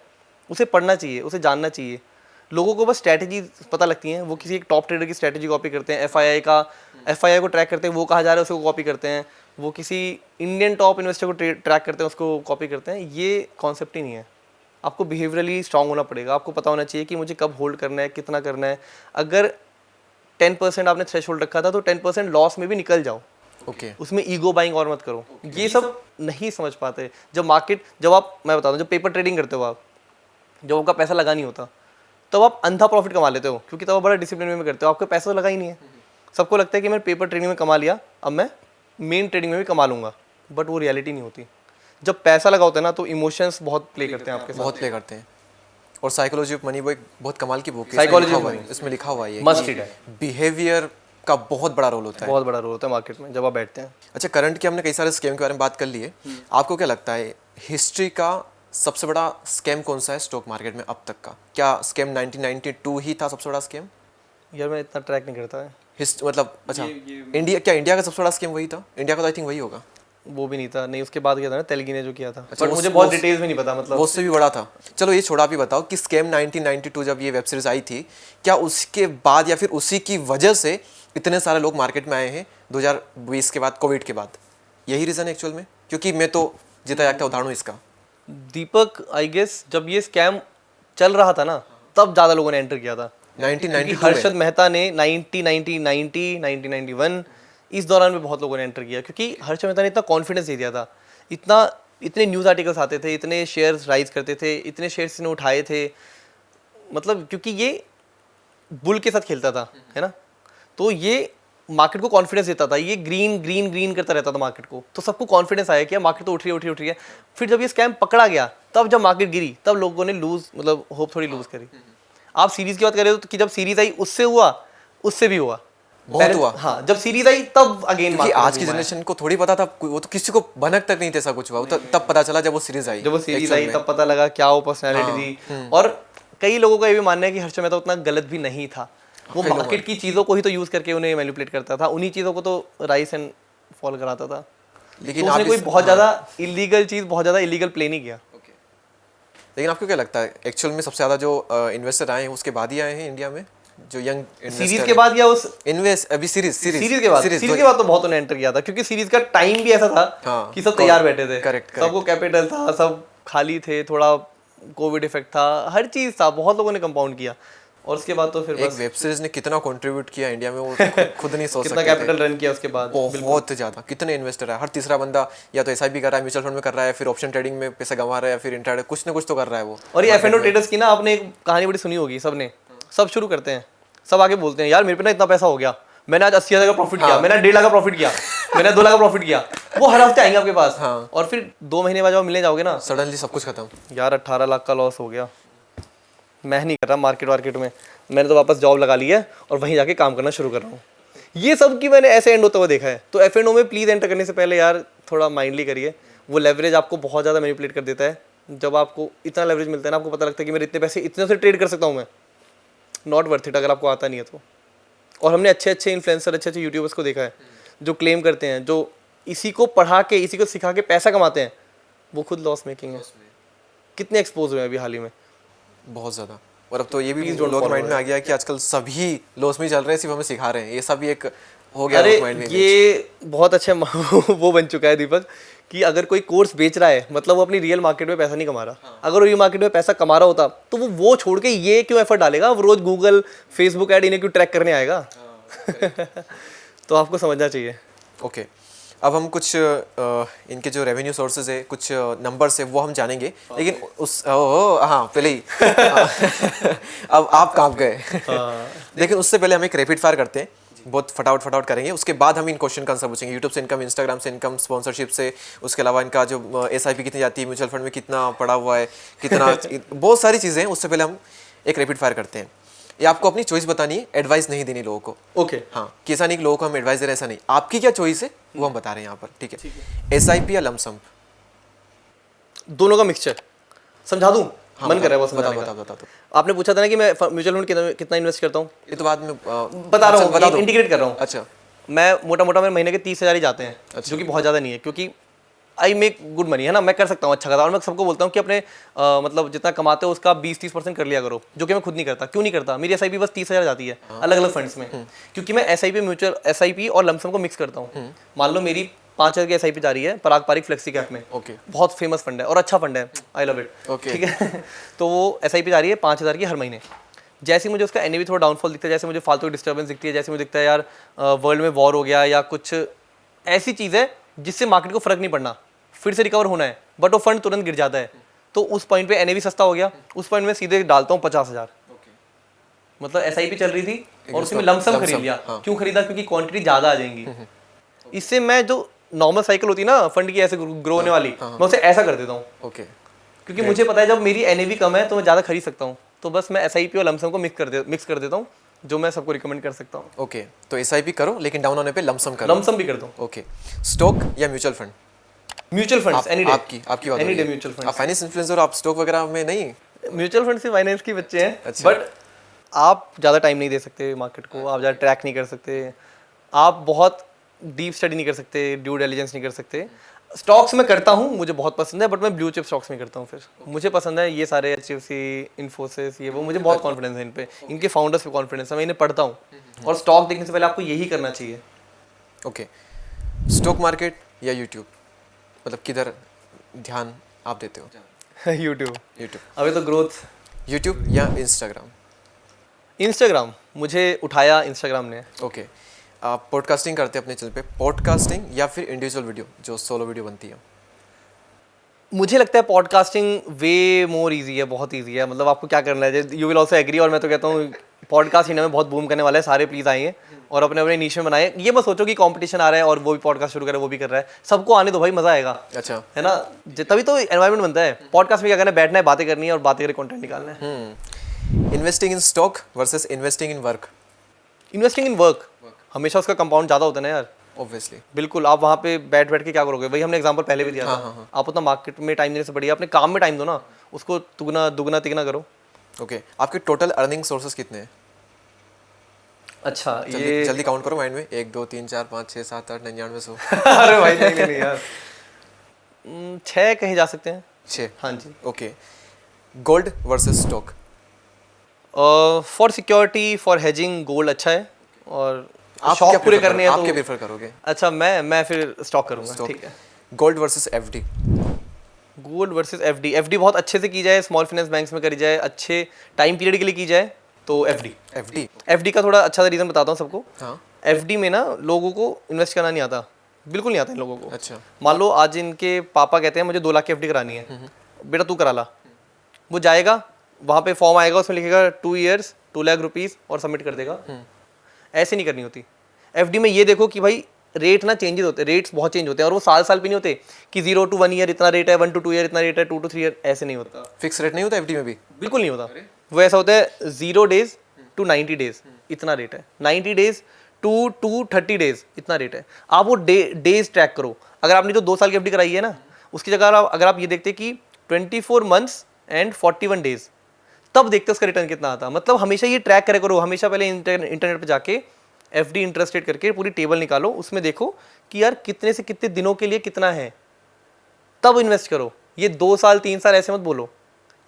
उसे पढ़ना चाहिए, उसे जानना चाहिए। लोगों को बस स्ट्रैटेजी पता लगती हैं, वो किसी एक टॉप ट्रेडर की स्ट्रैटेजी कॉपी करते हैं, FII को ट्रैक करते हैं, वो कहाँ जा रहा है उसको कॉपी करते हैं, वो किसी इंडियन टॉप इन्वेस्टर को ट्रैक करते हैं उसको कॉपी करते हैं। ये कॉन्सेप्ट ही नहीं है। आपको बिहेवियरली स्ट्रांग होना पड़ेगा, आपको पता होना चाहिए कि मुझे कब होल्ड करना है, कितना करना है। अगर 10% आपने थ्रेशोल्ड रखा था तो 10% लॉस में भी निकल जाओ, उसमें ईगो बाइंग और मत करो। ये सब नहीं समझ पाते। जब मैं बताता हूँ, जब पेपर ट्रेडिंग करते हो आप, जब आपका पैसा लगा नहीं होता तब आप अंधा प्रॉफिट कमा लेते हो, क्योंकि तब आप बड़ा डिसिप्लिन में करते हो, आपका पैसा तो लगा ही नहीं है। सबको लगता है कि मैंने पेपर ट्रेडिंग में कमा लिया, अब मैं मेन ट्रेडिंग में भी कमा लूंगा, बट वो रियलिटी नहीं होती। जब पैसा लगा होता है ना तो इमोशंस बहुत प्ले करते हैं आपके साथ, बहुत प्ले करते हैं। और साइकोलॉजी ऑफ मनी वो एक बहुत कमाल की बुक है, साइकोलॉजी ऑफ मनी, इसमें लिखा हुआ है मस्ट रीड है। बिहेवियर का बहुत बड़ा रोल होता है, बहुत बड़ा रोल होता है मार्केट में जब आप बैठते हैं। अच्छा, करंट के हमने कई सारे स्कैम के बारे में बात कर ली है, आपको क्या लगता है हिस्ट्री का सबसे बड़ा स्कैम कौन सा है स्टॉक मार्केट में अब तक का? क्या स्कैम 1992 ही था सबसे बड़ा स्कैम? यार मैं इतना ट्रैक नहीं करता है मतलब अच्छा इंडिया का सबसे बड़ा स्कैम वही था? इंडिया का तो आई थिंक वही होगा। वो भी नहीं था, नहीं उसके बाद किया था ना तेलगी ने जो किया था। अच्छा, बट मुझे बहुत डिटेल्स में नहीं पता, मतलब वो उससे भी बड़ा था। चलो ये छोड़ा, आप ही बताओ कि स्कैम 1992 जब ये वेब सीरीज आई थी, क्या उसके बाद या फिर उसी की वजह से इतने सारे लोग मार्केट में आए हैं 2020 के बाद, कोविड के बाद? यही रीज़न है एक्चुअल में? क्योंकि मैं तो जीता जागता उदाहरण हूँ इसका। दीपक आई गेस जब ये स्कैम चल रहा था ना तब ज़्यादा लोगों ने एंटर किया था 1992 हर्षद मेहता ने 1991 इस दौरान में बहुत लोगों ने एंटर किया, क्योंकि हर्षद मेहता ने इतना कॉन्फिडेंस दे दिया था, इतने न्यूज़ आर्टिकल्स आते थे, इतने शेयर्स राइज करते थे, इतने शेयर्स ने उठाए थे, मतलब क्योंकि ये बुल के साथ खेलता था, है ना, तो ये मार्केट को कॉन्फिडेंस देता था, ये ग्रीन करता रहता था मार्केट को, तो सबको कॉन्फिडेंस आया कि मार्केट तो उठ रही है। फिर जब ये स्कैम पकड़ा गया, तब जब मार्केट गिरी तब लोगों ने होप थोड़ी लूज करी। आप सीरीज की बात करें तो कि जब सीरीज आई उससे भी हुआ, बहुत हुआ। हाँ, जब सीरीज आई तब अगेन क्योंकि आज की जनरेशन को थोड़ी पता था, वो तो किसी को भनक तक नहीं थे ऐसा कुछ हुआ, वो तो तब पता चला जब वो सीरीज आई। जब वो सीरीज आई तब पता लगा क्या वो पर्सनैलिटी थी। और कई लोगों का ये भी मानना है कि हर्षद मेहता उतना गलत भी नहीं था, वो मार्केट की चीज़ों को ही तो यूज़ करके उन्हें मैनिपुलेट करता था, उन्हीं चीज़ों को तो राइस एंड फॉल कराता था। लेकिन तो उसने कोई बहुत ज़्यादा इलीगल चीज़, बहुत ज़्यादा इलीगल प्ले नहीं किया। लेकिन आपको क्या लगता है एक्चुअल में सबसे ज़्यादा जो इन्वेस्टर आए हैं उसके बाद ही आए हैं इंडिया में, जो यंग सीरीज के बाद या उस इन्वेस्ट अभी सीरीज के बाद तो बहुत उन्हें एंटर किया था, क्योंकि सीरीज का टाइम भी ऐसा था कि सब तैयार बैठे थे, सबको कैपिटल था, सब खाली थे, थोड़ा कोविड इफेक्ट था, हर चीज था, बहुत लोगों ने कंपाउंड किया। और उसके बाद तो फिर एक वेब सीरीज ने कितना कंट्रीब्यूट किया इंडिया में वो खुद नहीं सोच सकते। कितना कैपिटल रन किया उसके बाद, बहुत ज्यादा। कितने इन्वेस्टर है, हर तीसरा बंदा या तो एसआईपी कर रहा है, म्यूचुअल फंड में कर रहा है, फिर ऑप्शन ट्रेडिंग में पैसा कमा रहा है, फिर इंट्राडे कुछ ना कुछ तो कर रहा है वो। और ये एफ&ओ ट्रेडर्स की ना आपने एक कहानी बड़ी सुनी होगी, सबने, सब शुरू करते हैं, सब आगे बोलते हैं यार मेरे पे ना इतना पैसा हो गया, मैंने आज 80,000 का प्रॉफिट किया, मैंने 1.5 लाख का प्रॉफिट किया, मैंने 2 लाख का प्रॉफिट किया। वो हर हफ्ते आएंगे आपके पास, और फिर 2 महीने बाद जब मिलने जाओगे ना, सडनली सब कुछ खत्म, यार 18 लाख का लॉस हो गया, मैं नहीं कर रहा मार्केट में, मैंने तो वापस जॉब लगा ली है और वहीं जाके काम करना शुरू कर रहा हूँ। ये सब की मैंने ऐसे एंड होता हुआ देखा है। तो एफ&ओ में प्लीज़ एंटर करने से पहले यार थोड़ा माइंडली करिए, वो लेवरेज आपको बहुत ज़्यादा मैनिपुलेट कर देता है। जब आपको इतना लेवरेज मिलता है ना, आपको पता लगता है कि मेरे इतने पैसे इतने से ट्रेड कर सकता हूँ मैं, नॉट वर्थ इट अगर आपको आता नहीं है तो। और हमने अच्छे इन्फ्लुएंसर, अच्छे यूट्यूबर्स को देखा है जो क्लेम करते हैं, जो इसी को पढ़ा के, इसी को सिखा के पैसा कमाते हैं, वो खुद लॉस मेकिंग है। कितने एक्सपोज हुए हैं अभी हाल ही में, बहुत ज़्यादा। और अब तो ये भी लोगों के माइंड में आ गया कि आजकल सभी लॉस में चल रहे हैं, सिर्फ हमें सिखा रहे हैं, ये सब एक हो गया माइंड में। ये बहुत अच्छा वो बन चुका है दीपक, कि अगर कोई कोर्स बेच रहा है मतलब वो अपनी रियल मार्केट में पैसा नहीं कमा रहा। अगर वो रियल मार्केट में पैसा कमा रहा होता तो वो छोड़ के ये क्यों एफर्ट डालेगा, वो रोज गूगल फेसबुक ऐड इन्हें क्यों ट्रैक करने आएगा। तो आपको समझना चाहिए। ओके, अब हम कुछ इनके जो रेवेन्यू सोर्सेज है, कुछ नंबर्स है, वो हम जानेंगे। लेकिन उस हाँ पहले ही अब आप कहाँ गए। लेकिन उससे पहले हम एक रैपिड फायर करते हैं, बहुत फटाफट करेंगे। उसके बाद हम इन क्वेश्चन का आंसर पूछेंगे। यूट्यूब से इनकम, इंस्टाग्राम से इनकम, स्पॉन्सरशिप से, उसके अलावा इनका जो एसआईपी कितनी जाती है, म्यूचुअल फंड में कितना पड़ा हुआ है, कितना बहुत सारी चीज़ें हैं। उससे पहले हम एक रैपिड फायर करते हैं। ये आपको अपनी चॉइस बतानी है, एडवाइस नहीं देनी लोगों को। ओके हाँ, कि ऐसा नहीं कि लोगों को हम एडवाइस दे रहे हैं, ऐसा नहीं। आपकी क्या चॉइस है वो हम बता रहे हैं यहाँ पर, ठीक है। एसआईपी या लमसम? दोनों का मिक्सचर समझा दूं? हाँ, मन कर रहा है वो समझाने का। बता दो। आपने पूछा था ना कि मैं म्यूचुअल फंड कितना इन्वेस्ट करता हूँ, ये तो बाद में बता रहा हूँ, इंटीग्रेट कर रहा हूँ। अच्छा, मैं मोटा मेरे महीने के 30,000 ही जाते हैं, जो कि बहुत ज़्यादा नहीं है, क्योंकि आई मेक गुड मनी, है ना, मैं कर सकता हूँ अच्छा खासा। और मैं सबको बोलता हूँ कि अपने मतलब जितना कमाते हो उसका 20-30% कर लिया करो, जो कि मैं खुद नहीं करता। क्यों नहीं करता? मेरी एसआईपी बस 30,000 जाती है अलग अलग फंड्स में, क्योंकि मैं एसआईपी, म्यूचुअल एसआईपी और लमसम को मिक्स करता हूँ। मान लो मेरी 5,000 की एसआईपी जा रही है पराग पारिक फ्लेक्सी कैप में, बहुत फेमस फंड है और अच्छा फंड है, आई लव इट, ठीक है। तो वो एसआईपी जा रही है 5,000 की हर महीने। जैसे ही मुझे उसका एनएवी थोड़ा डाउनफॉल दिखता है, जैसे मुझे फालतू डिस्टर्बेंस दिखती है, जैसे मुझे दिखता है यार वर्ल्ड में वॉर हो गया या कुछ ऐसी चीज़ है जिससे मार्केट को फर्क नहीं पड़ना, फिर से रिकवर होना है, बट वो फंड तुरंत गिर जाता है, तो उस पॉइंट पे एनएवी सस्ता हो गया, उस पॉइंट में सीधे डालता हूँ 50,000। मतलब एसआईपी चल रही थी और उसमें लमसम खरीद लिया। क्यों खरीदा? क्योंकि क्वांटिटी ज़्यादा आ जाएंगी। इससे मैं जो नॉर्मल साइकिल होती है ना फंड की ऐसे ग्रो होने वाली, मैं उसे ऐसा कर देता हूँ, क्योंकि मुझे पता है जब मेरी एनएवी कम है तो मैं ज़्यादा खरीद सकता हूँ। तो बस मैं एसआईपी और लमसम को मिक्स कर देता हूँ, जो मैं सबको रिकमेंड कर सकता हूँ। ओके, तो एसआईपी करो लेकिन डाउन होने पे लमसम करो। लमसम भी कर दो। ओके, स्टॉक या mutual fund? Mutual funds any day. आपकी बात एनी डे म्यूचुअल फंड। आप फाइनेंस इन्फ्लुएंसर, आप स्टॉक वगैरह में नहीं? म्यूचुअल फंड से फाइनेंस के बच्चे हैं, बट आप ज़्यादा टाइम नहीं दे सकते मार्केट को, आप ज़्यादा ट्रैक नहीं कर सकते, आप बहुत डीप स्टडी नहीं कर सकते, ड्यू डिलिजेंस नहीं कर सकते। स्टॉक्स में करता हूँ, मुझे बहुत पसंद है, बट मैं ब्लू चिप स्टॉक्स में करता हूँ। फिर मुझे पसंद है ये सारे HFC, इन्फोसिस, ये वो, मुझे बहुत कॉन्फिडेंस है इन पे, इनके फाउंडर्स पे कॉन्फिडेंस है, मैं इन्हें पढ़ता हूँ। और स्टॉक देखने से पहले आपको यही करना चाहिए। ओके, स्टॉक मार्केट या यूट्यूब, मतलब किधर ध्यान आप देते हो? यूट्यूब। अभी तो ग्रोथ। यूट्यूब या इंस्टाग्राम? इंस्टाग्राम, मुझे उठाया इंस्टाग्राम ने। ओके, आप पॉडकास्टिंग करते हैं अपने चैनल पे, पॉडकास्टिंग या फिर इंडिविजुअल वीडियो जो सोलो वीडियो बनती है? मुझे लगता है पॉडकास्टिंग वे मोर इजी है, बहुत इजी है। मतलब आपको क्या करना है, यू विल ऑल्सो एग्री, और मैं तो कहता हूँ पॉडकास्ट इंडिया में बहुत बूम करने वाला है, सारे प्लीज़ आइए और अपने अपने नीश में बनाए। ये मत सोचो कि कंपटीशन आ रहा है और वो भी पॉडकास्ट शुरू कर रहा है, वो भी कर रहा है, सबको आने दो भाई, मजा आएगा। अच्छा, है ना, तभी तो एनवायरनमेंट बनता है। पॉडकास्ट में क्या करना है, बैठना है, बातें करनी है और बातें करके कंटेंट निकालना है। Investing in stock versus investing in work? Investing in work, हमेशा उसका कंपाउंड ज़्यादा होता है ना यार। ऑब्वियसली। बिल्कुल, आप वहाँ पे बैठ के क्या करोगे, वही हमने एग्जांपल पहले भी दिया था। आप उतना मार्केट में टाइम देने से बढ़िया अपने काम में टाइम दो ना, उसको दुगना दुगना तिगना करो। ओके, आपके टोटल अर्निंग सोर्सेज कितने हैं? अच्छा, जल्दी जल्दी काउंट करो माइंड में, 1 2 3 4 5 6 7 8 99 100। अरे भाई नहीं यार, 6 कहे जा सकते हैं। 6। हाँ जी। Okay, gold versus stock? For security, for hedging gold अच्छा है, और आप शौक क्या पूरे prefer करने हैं आप क्या तो प्रेफर करोगे? अच्छा, मैं फिर स्टॉक करूंगा। स्टॉक। ठीक है। Gold versus FD? Gold versus FD, FD बहुत अच्छे से की जाए, स्मॉल फाइनेंस बैंक्स में करी जाए, अच्छे टाइम पीरियड के लिए की जाए तो एफडी। एफडी। एफडी का थोड़ा अच्छा रीज़न बताता हूँ सबको। हाँ। एफडी में ना लोगों को इन्वेस्ट करना नहीं आता, बिल्कुल नहीं आता इन लोगों को। अच्छा। मान लो आज इनके पापा कहते हैं मुझे 2 लाख की एफडी करानी है, बेटा तू करा ला। वो जाएगा, वहाँ पे फॉर्म आएगा, उसमें लिखेगा 2 ईयर्स 2 लाख रुपीज़ और सबमिट कर देगा। ऐसे नहीं करनी होती। एफडी में ये देखो कि भाई रेट ना चेंजेस होते हैं, रेट्स बहुत चेंज होते हैं, और वो साल साल भी नहीं होते कि 0 to 1 ईयर इतना रेट है, 1 to 2 ईयर इतना रेट है, 2 to 3 ईयर, ऐसे नहीं होता। फिक्स रेट नहीं होता एफडी में भी? बिल्कुल नहीं होता। वो ऐसा होता है 0 days to 90 days इतना रेट है, 90 days to 30 days इतना रेट है। आप वो डेज ट्रैक करो। अगर आपने जो 2 साल की एफडी कराई है ना, उसकी जगह अगर आप ये देखते कि 24 months and 41 days, तब देखते उसका रिटर्न कितना आता। मतलब हमेशा ये ट्रैक करे करो, हमेशा पहले इंटरनेट पे जाके एफडी इंटरेस्ट रेट करके पूरी टेबल निकालो, उसमें देखो कि यार कितने से कितने दिनों के लिए कितना है, तब इन्वेस्ट करो। ये 2 साल 3 साल ऐसे मत बोलो।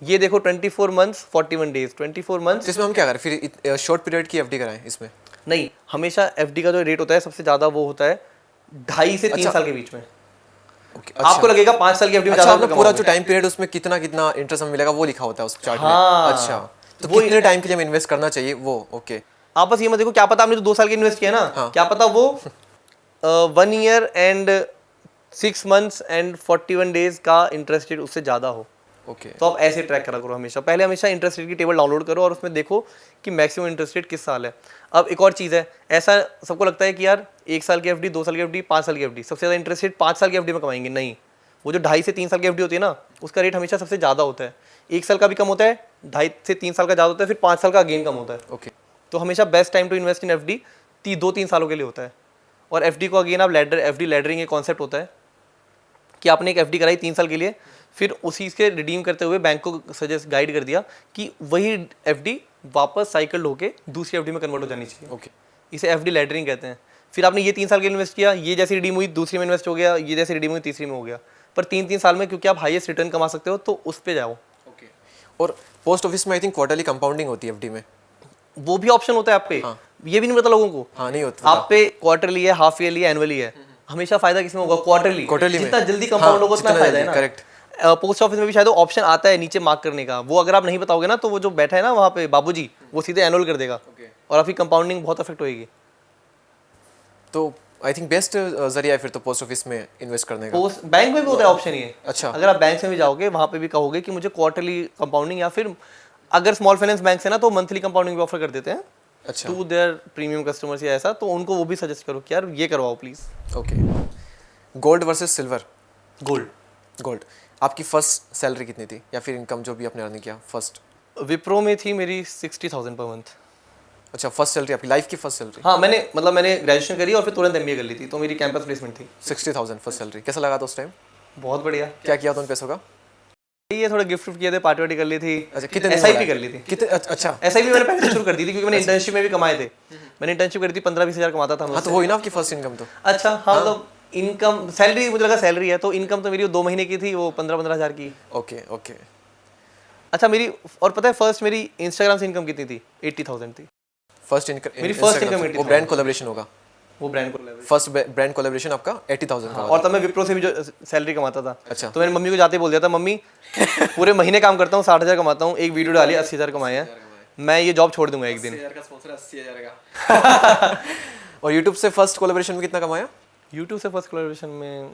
ये देखो 24 months 41 days, 24 months। इसमें हम क्या करें फिर, शॉर्ट पीरियड की एफडी कराएं इसमें? नहीं, हमेशा एफडी का जो रेट होता है सबसे ज़्यादा वो होता है 2.5 से 3 साल के बीच में। ओके। आपको लगेगा 5 साल की एफडी में अच्छा, ज़्यादा आपने पूरा जो टाइम पीरियड उसमें कितना कितना इंटरेस्ट हमें मिलेगा वो लिखा होता है उस चार्ट में? हाँ। अच्छा, तो वो कितने टाइम के लिए हमें इन्वेस्ट करना चाहिए वो? ओके। आप बस ये मत देखो, क्या पता आपने जो 2 साल के इन्वेस्ट किया ना, क्या पता वो 1 year and 6 months and 41 days का इंटरेस्ट रेट उससे ज़्यादा हो। ओके। तो आप ऐसे ट्रैक करा करो हमेशा। पहले हमेशा इंटरेस्ट रेट की टेबल डाउनलोड करो और उसमें देखो कि मैक्सिमम इंटरेस्ट रेट किस साल है। अब एक और चीज़ है, ऐसा सबको लगता है कि यार 1 साल की एफडी, 2 साल की एफडी, 5 साल की एफडी, सबसे ज़्यादा इंटरेस्ट रेट 5 साल की एफडी में कमाएंगे। नहीं, वो जो 2.5 से 3 साल की एफडी होती है ना, उसका रेट हमेशा सबसे ज़्यादा होता है। 1 साल का भी कम होता है, 2.5 से 3 साल का ज़्यादा होता है, फिर 5 साल का अगेन कम होता है। ओके। तो हमेशा best time to invest in FD 2-3 सालों के लिए होता है। और एफडी को अगेन आप एफडी लैडरिंग एक कॉन्सेप्ट होता है कि आपने एक एफडी कराई 3 साल के लिए, फिर उसी के रिडीम करते हुए बैंक को सजेस्ट गाइड कर दिया कि वही एफडी वापस साइकिल होके दूसरी एफडी में कन्वर्ट हो जानी चाहिए। ओके। इसे एफडी लैडरिंग कहते हैं। फिर आपने ये 3 साल के लिए इन्वेस्ट किया, ये जैसी रिडीम हुई दूसरी में इन्वेस्ट हो गया, ये जैसी रिडीम हुई तीसरी में हो गया। पर 3-3 साल में क्योंकि आप हाईएस्ट रिटर्न कमा सकते हो तो उस पर जाओ। ओके। और पोस्ट ऑफिस में आई थिंक क्वार्टरली कंपाउंडिंग होती है एफडी में? वो भी ऑप्शन होता है आप पे। ये भी नहीं पता लोगों को। हाँ, नहीं होता। आप पे क्वार्टरली है, हाफ ईयरली है, एनुअली है। हमेशा फायदा किसमें होगा? क्वार्टरली में। जितना जल्दी कंपाउंड होगा उतना फायदा है ना। करेक्ट। पोस्ट ऑफिस में भी शायद ऑप्शन आता है नीचे मार्क करने का, वो अगर आप नहीं बताओगे ना तो वो जो बैठा है ना वहाँ पे बाबूजी, वो सीधे एनुअल कर देगा और आपकी कंपाउंडिंग बहुत अफेक्ट होगी। तो आई थिंक बेस्ट जरिया है फिर तो पोस्ट ऑफिस में इन्वेस्ट करने का। पोस्ट बैंक में भी होता है ऑप्शन ये। अच्छा। अगर आप बैंक में भी जाओगे वहाँ पे भी कहोगे कि मुझे क्वार्टरली कंपाउंडिंग, या फिर अगर स्मॉल फाइनेंस बैंक है ना तो मंथली कंपाउंडिंग भी ऑफर कर देते हैं। अच्छा। टू देयर प्रीमियम कस्टमर्स या ऐसा, तो उनको वो भी सजेस्ट करो कि यार ये करवाओ please. Okay. Gold versus silver? Gold. Gold. आपकी फर्स्ट सैलरी कितनी थी या फिर इनकम जो भी आपने अर्न किया फर्स्ट? विप्रो में थी मेरी 60,000 पर मंथ। अच्छा, फर्स्ट सैलरी आपकी लाइफ की फर्स्ट सैलरी? हाँ, मैंने ग्रेजुएशन करी और फिर तुरंत एमबीए कर ली थी, तो मेरी कैंपस प्लेसमेंट थी। 60,000 फर्स्ट सैलरी, कैसा लगा था उस टाइम? बहुत बढ़िया। क्या किया था उन पैसों का? ये थोड़ा गिफ्ट किए थे, पार्टी वार्टी कर ली थी। अच्छा, कितने एसआईपी कर ली थी। कितने? अच्छा, एसआईपी मैंने पहले से शुरू कर दी थी क्योंकि मैंने इंटर्नशिप में भी कमाए थे। मैंने इंटर्नशिप करी थी, 15-20 हज़ार कमाता था। हाँ, तो वही ना आपकी फर्स्ट इनकम तो। अच्छा हाँ, मतलब इनकम सैलरी मुझे लगा सैलरी है, तो इनकम तो मेरी 2 महीने की थी, वो 15-15 हज़ार की। Okay okay. अच्छा मेरी, और पता है फर्स्ट मेरी इंस्टाग्राम से इनकम कितनी थी? 80,000 थी। First income? मेरी फर्स्ट इनकम 80,000। वो ब्रांड कोलैबोरेशन होगा? वो ब्रांड को फर्स्ट ब्रांड कोलैबोरेशन आपका 80,000 का? और तब मैं विप्रो से भी जो सैलरी कमाता था। अच्छा। तो मैंने मम्मी को जाते ही बोल दिया था, मम्मी पूरे महीने काम करता हूँ, 60,000 कमाता हूँ, एक वीडियो डाली 80,000 कमाए हैं, मैं ये जॉब छोड़ दूंगा एक दिन। 80,000 का स्पॉन्सर, 80,000 का। और यूट्यूब से फर्स्ट कोलैबोरेशन में कितना कमाया? यूट्यूब से फर्स्ट कोलैबोरेशन में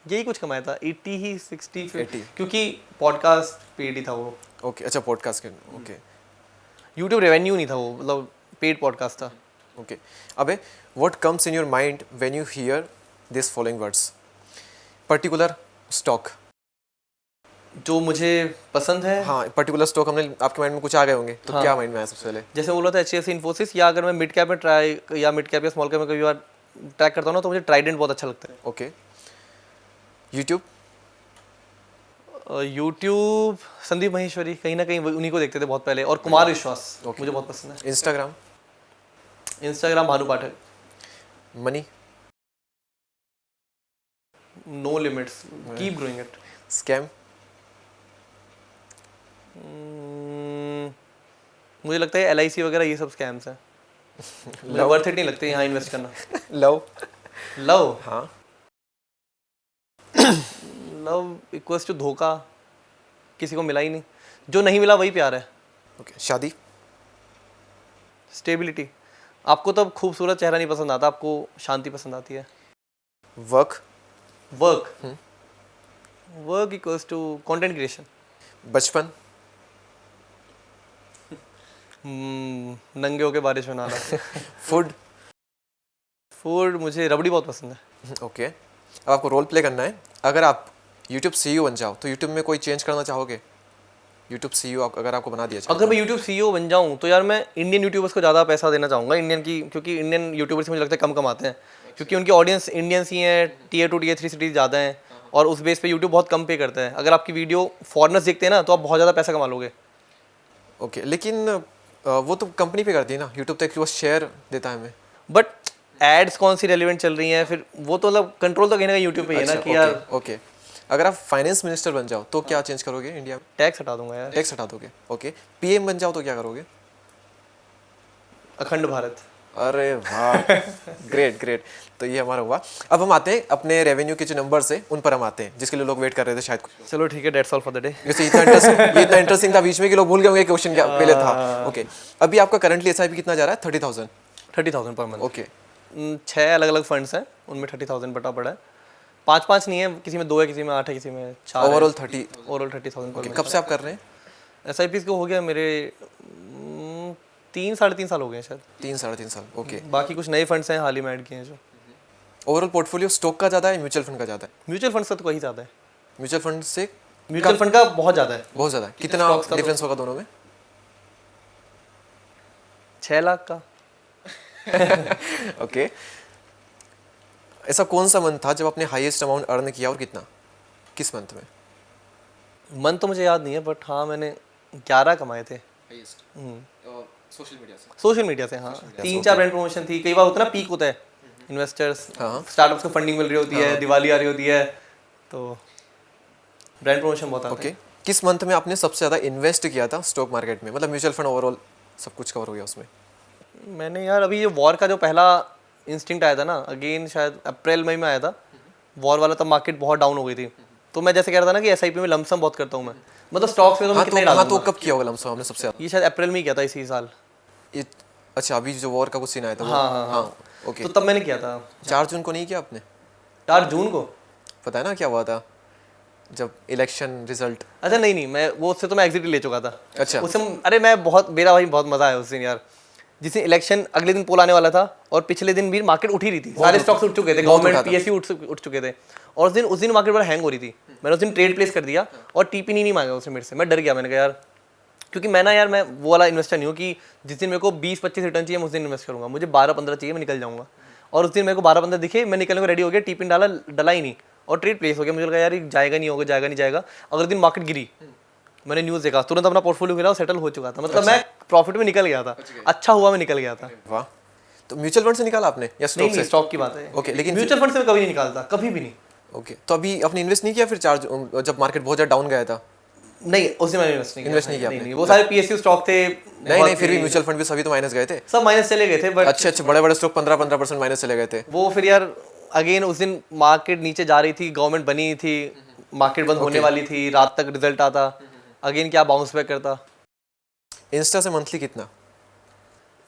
यही कुछ कमाया था, 80 ही 60 80, क्योंकि पॉडकास्ट पेड ही था वो। ओके। अच्छा, पॉडकास्ट के। ओके। यूट्यूब रेवेन्यू नहीं था वो, मतलब पेड पॉडकास्ट था। ओके। अबे, what comes in your mind when you here this following words? Particular stock? जो मुझे पसंद है, हाँ, पर्टिकुलर स्टॉक हमने आपके माइंड में कुछ आ गए होंगे, तो क्या माइंड में आया सबसे पहले? जैसे बोला था HCFC इन्फोसिस, या अगर मैं मिड कैप में ट्राई या मिड कैप या स्मॉल कैप में कभी बार ट्रैक करता हूँ ना, तो मुझे ट्राइडेंट बहुत अच्छा लगता है। Okay. YouTube? YouTube Sandeep Maheshwari, कहीं ना कहीं उन्हीं को देखते थे बहुत पहले, और कुमार विश्वास मुझे बहुत पसंद है। Instagram? Instagram Bhanu Pathak. Money? No limits, keep growing it. Scam? मुझे लगता है LIC वगैरह ये सब स्कैम्स हैं, मुझे वर्थ इट नहीं लगते यहाँ इन्वेस्ट करना। लव? लव? हाँ। लव इक्वल्स टू धोखा, किसी को मिला ही नहीं, जो नहीं मिला वही प्यार है। ओके। शादी? स्टेबिलिटी। आपको तब खूबसूरत चेहरा नहीं पसंद आता, आपको शांति पसंद आती है। Work? Work? Work equals to content creation. बचपन? नंगे होके बारिश में नहाना। फूड? फूड मुझे रबड़ी बहुत पसंद है। ओके। अब आपको रोल प्ले करना है। अगर आप यूट्यूब CEO बन जाओ तो यूट्यूब में कोई चेंज करना चाहोगे? यूट्यूब CEO अगर आपको बना दिया जाए, अगर मैं यूट्यूब CEO बन जाऊं तो यार मैं इंडियन यूट्यूबर्स को ज़्यादा पैसा देना चाहूँगा, क्योंकि इंडियन यूट्यूबर्स मुझे लगता है कम कमाते हैं, क्योंकि उनकी ऑडियंस इंडियंस ही हैं, Tier 2 Tier 3 सिटीज़ ज़्यादा हैं, और उस बेस पे यूट्यूब बहुत कम पे करता है। अगर आपकी वीडियो फॉरेनर्स देखते हैं ना, तो आप बहुत ज़्यादा पैसा कमा लोगे। ओके। लेकिन वो तो कंपनी पे करती है ना, यूट्यूब तो एक वो शेयर देता है हमें। बट एड्स कौन सी रेलिवेंट चल रही हैं, फिर वो तो मतलब कंट्रोल तो कहीं ना कहीं यूट्यूब पे ही है ना, कि यार। ओके। अगर आप फाइनेंस मिनिस्टर बन जाओ तो क्या चेंज करोगे इंडिया में? टैक्स हटा दूंगा यार। टैक्स हटा दोगे? ओके। PM बन जाओ तो क्या करोगे? अखंड भारत। अरे वाह, ग्रेट ग्रेट। तो ये हमारा हुआ। अब हम आते हैं अपने रेवेन्यू के जो नंबर्स है उन पर हम आते हैं, जिसके लिए लोग वेट कर रहे थे शायद। चलो ठीक है, that's all for the day. जैसे इतना इंटरेस्टिंग था बीच में कि लोग भूल गए होंगे क्वेश्चन क्या पहले था। ओके। अभी आपका करंटली SIP कितना जा रहा है? 30,000? 30,000 पर मंथ। ओके। 6 अलग अलग फंड्स हैं, उनमें 30,000 बटा पड़ा है। 5 नहीं है, किसी में 2 है, किसी में 8 है, किसी में 4 है। ओवरऑल 30? ओवरऑल 30,000 पर कब से आप कर रहे हैं? SIPs को हो गया मेरे 3-3.5 साल हो गए हैं शायद। 3-3.5 साल। ओके। बाकी कुछ नए फंड्स हैं, हाल ही में ऐड किए हैं जो। ओवरऑल पोर्टफोलियो स्टॉक का ज़्यादा है, म्यूचुअल फंड का ज़्यादा है? म्यूचुअल फंड्स का तो कहीं ज़्यादा है। म्यूचुअल फंड से? म्यूचुअल फंड का बहुत ज़्यादा है, बहुत ज़्यादा है। कितना stocks का डिफरेंस होगा दोनों में? 6 लाख का। ओके। ऐसा कौन सा मंथ था जब आपने हाईएस्ट अमाउंट अर्न किया और कितना? किस मंथ में? मन तो मुझे याद नहीं है, बट हाँ मैंने 11 कमाए थे। सोशल मीडिया से? सोशल मीडिया से, हाँ। 3-4 ब्रांड प्रमोशन थी, कई बार होता है ना, पीक होता है, इन्वेस्टर्स स्टार्टअप्स को फंडिंग मिल रही होती है, दिवाली आ रही होती है, तो ब्रांड प्रमोशन बहुत आता है। ओके। किस मंथ में आपने सबसे ज़्यादा इन्वेस्ट किया था स्टॉक मार्केट में? मतलब म्यूचुअल फंड ओवरऑल सब कुछ कवर हो गया उसमें? मैंने यार अभी ये वॉर का जो पहला इंस्टिंक्ट आया था ना, अगेन शायद अप्रैल मई में आया था वॉर वाला, तब मार्केट बहुत डाउन हो गई थी, तो मैं जैसे कह रहा था ना कि SIP में लमसम बहुत करता हूँ मैं, मतलब स्टॉक्स में तो मैं कितना ही हाँ तो डालूंगा। कब किया होगा लमसम आपने सबसे ज़्यादा? ये शायद अप्रैल में ही किया था इसी साल। अच्छा, अभी जो वॉर का कुछ सीन आया था? हाँ। ओके। तो तब मैंने किया था। 4 जून को नहीं किया आपने? 4 जून को? पता है ना क्या हुआ था जब इलेक्शन रिजल्ट? अच्छा नहीं, मैं वो उससे तो मैं एग्जिट ले चुका था। अच्छा। उससे अरे मैं बहुत, मेरा भाई बहुत मजा आया उस दिन यार, जिस दिन इलेक्शन अगले दिन पोल आने वाला था, और पिछले दिन भी मार्केट उठी रही थी, सारे स्टॉक्स उठ चुके थे, गवर्नमेंट PSU उठ चुके थे, और उस दिन मार्केट बड़ा हैंग हो रही थी। मैंने उस दिन ट्रेड प्लेस कर दिया, और TP नहीं मांगा उसने मेरे से। मैं डर गया, मैंने कहा यार, क्योंकि मैं वो वाला इन्वेस्टर नहीं हूँ कि जिस दिन मेरे को 20-25 रिटर्न चाहिए मैं उस दिन इन्वेस्ट करूँगा, मुझे 12-15 चाहिए, मैं निकल जाऊँगा। और उस दिन मेरे को 12-15 दिखे, मैं निकलने को रेडी हो गया, TP डला ही नहीं, और ट्रेड प्लेस हो गया। मुझे लगा यार ये जाएगा नहीं जाएगा। अगले दिन मार्केट गिरी, मैंने न्यूज़ देखा, तुरंत अपना पोर्टफोलियो गिरा और सेटल हो चुका था, मतलब मैं प्रॉफिट में निकल गया था। अच्छा हुआ मैं निकल गया था। वाह। तो म्यूचुअल फंड से निकाला आपने या स्टॉक से? स्टॉक की बात है। ओके। लेकिन म्यूचुअल फंड से मैं कभी नहीं निकालता, कभी भी नहीं। ओके। तो अभी आपने इन्वेस्ट नहीं किया फिर जब मार्केट बहुत ज़्यादा डाउन गया था? नहीं, उस दिन मैंने इन्वेस्ट नहीं किया। आपने? वो सारे PSU स्टॉक थे। नहीं, फिर भी म्यूचुअल फंड भी सभी तो माइनस गए थे। सब माइनस चले गए थे, बट अच्छा, बड़े स्टॉक 15% माइनस चले गए थे। वो फिर यार अगेन उस दिन मार्केट नीचे जा रही थी, गवर्नमेंट बनी थी, मार्केट बंद होने वाली थी, रात तक रिजल्ट आता, अगेन क्या बाउंस बैक करता। इंस्टा से मंथली कितना?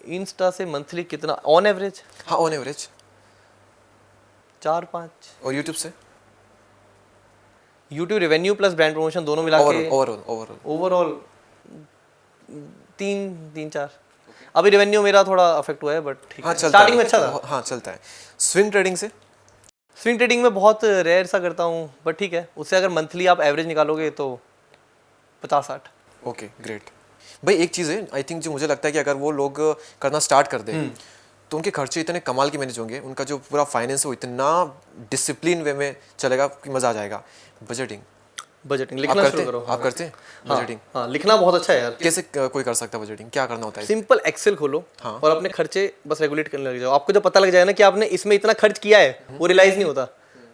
इंस्टा से मंथली कितना ऑन एवरेज? हाँ, ऑन एवरेज 4-5। और यूट्यूब से? YouTube revenue plus brand promotion दोनों मिला के ओवरऑल 3-4। अभी रेवेन्यू मेरा थोड़ा अफेक्ट हुआ है, बट ठीक है, स्टार्टिंग में अच्छा था। हाँ, चलता है। स्विंग ट्रेडिंग से? स्विंग ट्रेडिंग में बहुत रेयर सा करता हूँ, बट ठीक है, उससे अगर मंथली आप एवरेज निकालोगे तो 50-60। Okay great. भाई एक चीज़ है आई थिंक जो मुझे लगता है कि अगर वो लोग करना स्टार्ट कर दें तो उनके खर्चे इतने कमाल के मैनेज होंगे, उनका जो पूरा फाइनेंस है वो इतना डिसिप्लिन वे में चलेगा कि मज़ा आ जाएगा। बजटिंग बजटिंग आप लिखना करते शुरू हैं? करो। आप करते हैं बजटिंग? हाँ, लिखना बहुत अच्छा है यार। कैसे कोई कर सकता है बजटिंग, क्या करना होता है? सिंपल एक्सेल खोलो हाँ। और अपने खर्चे बस रेगुलेट करने लग जाओ। आपको जब पता लग जाएगा ना कि आपने इसमें इतना खर्च किया है, वो रियलाइज नहीं होता।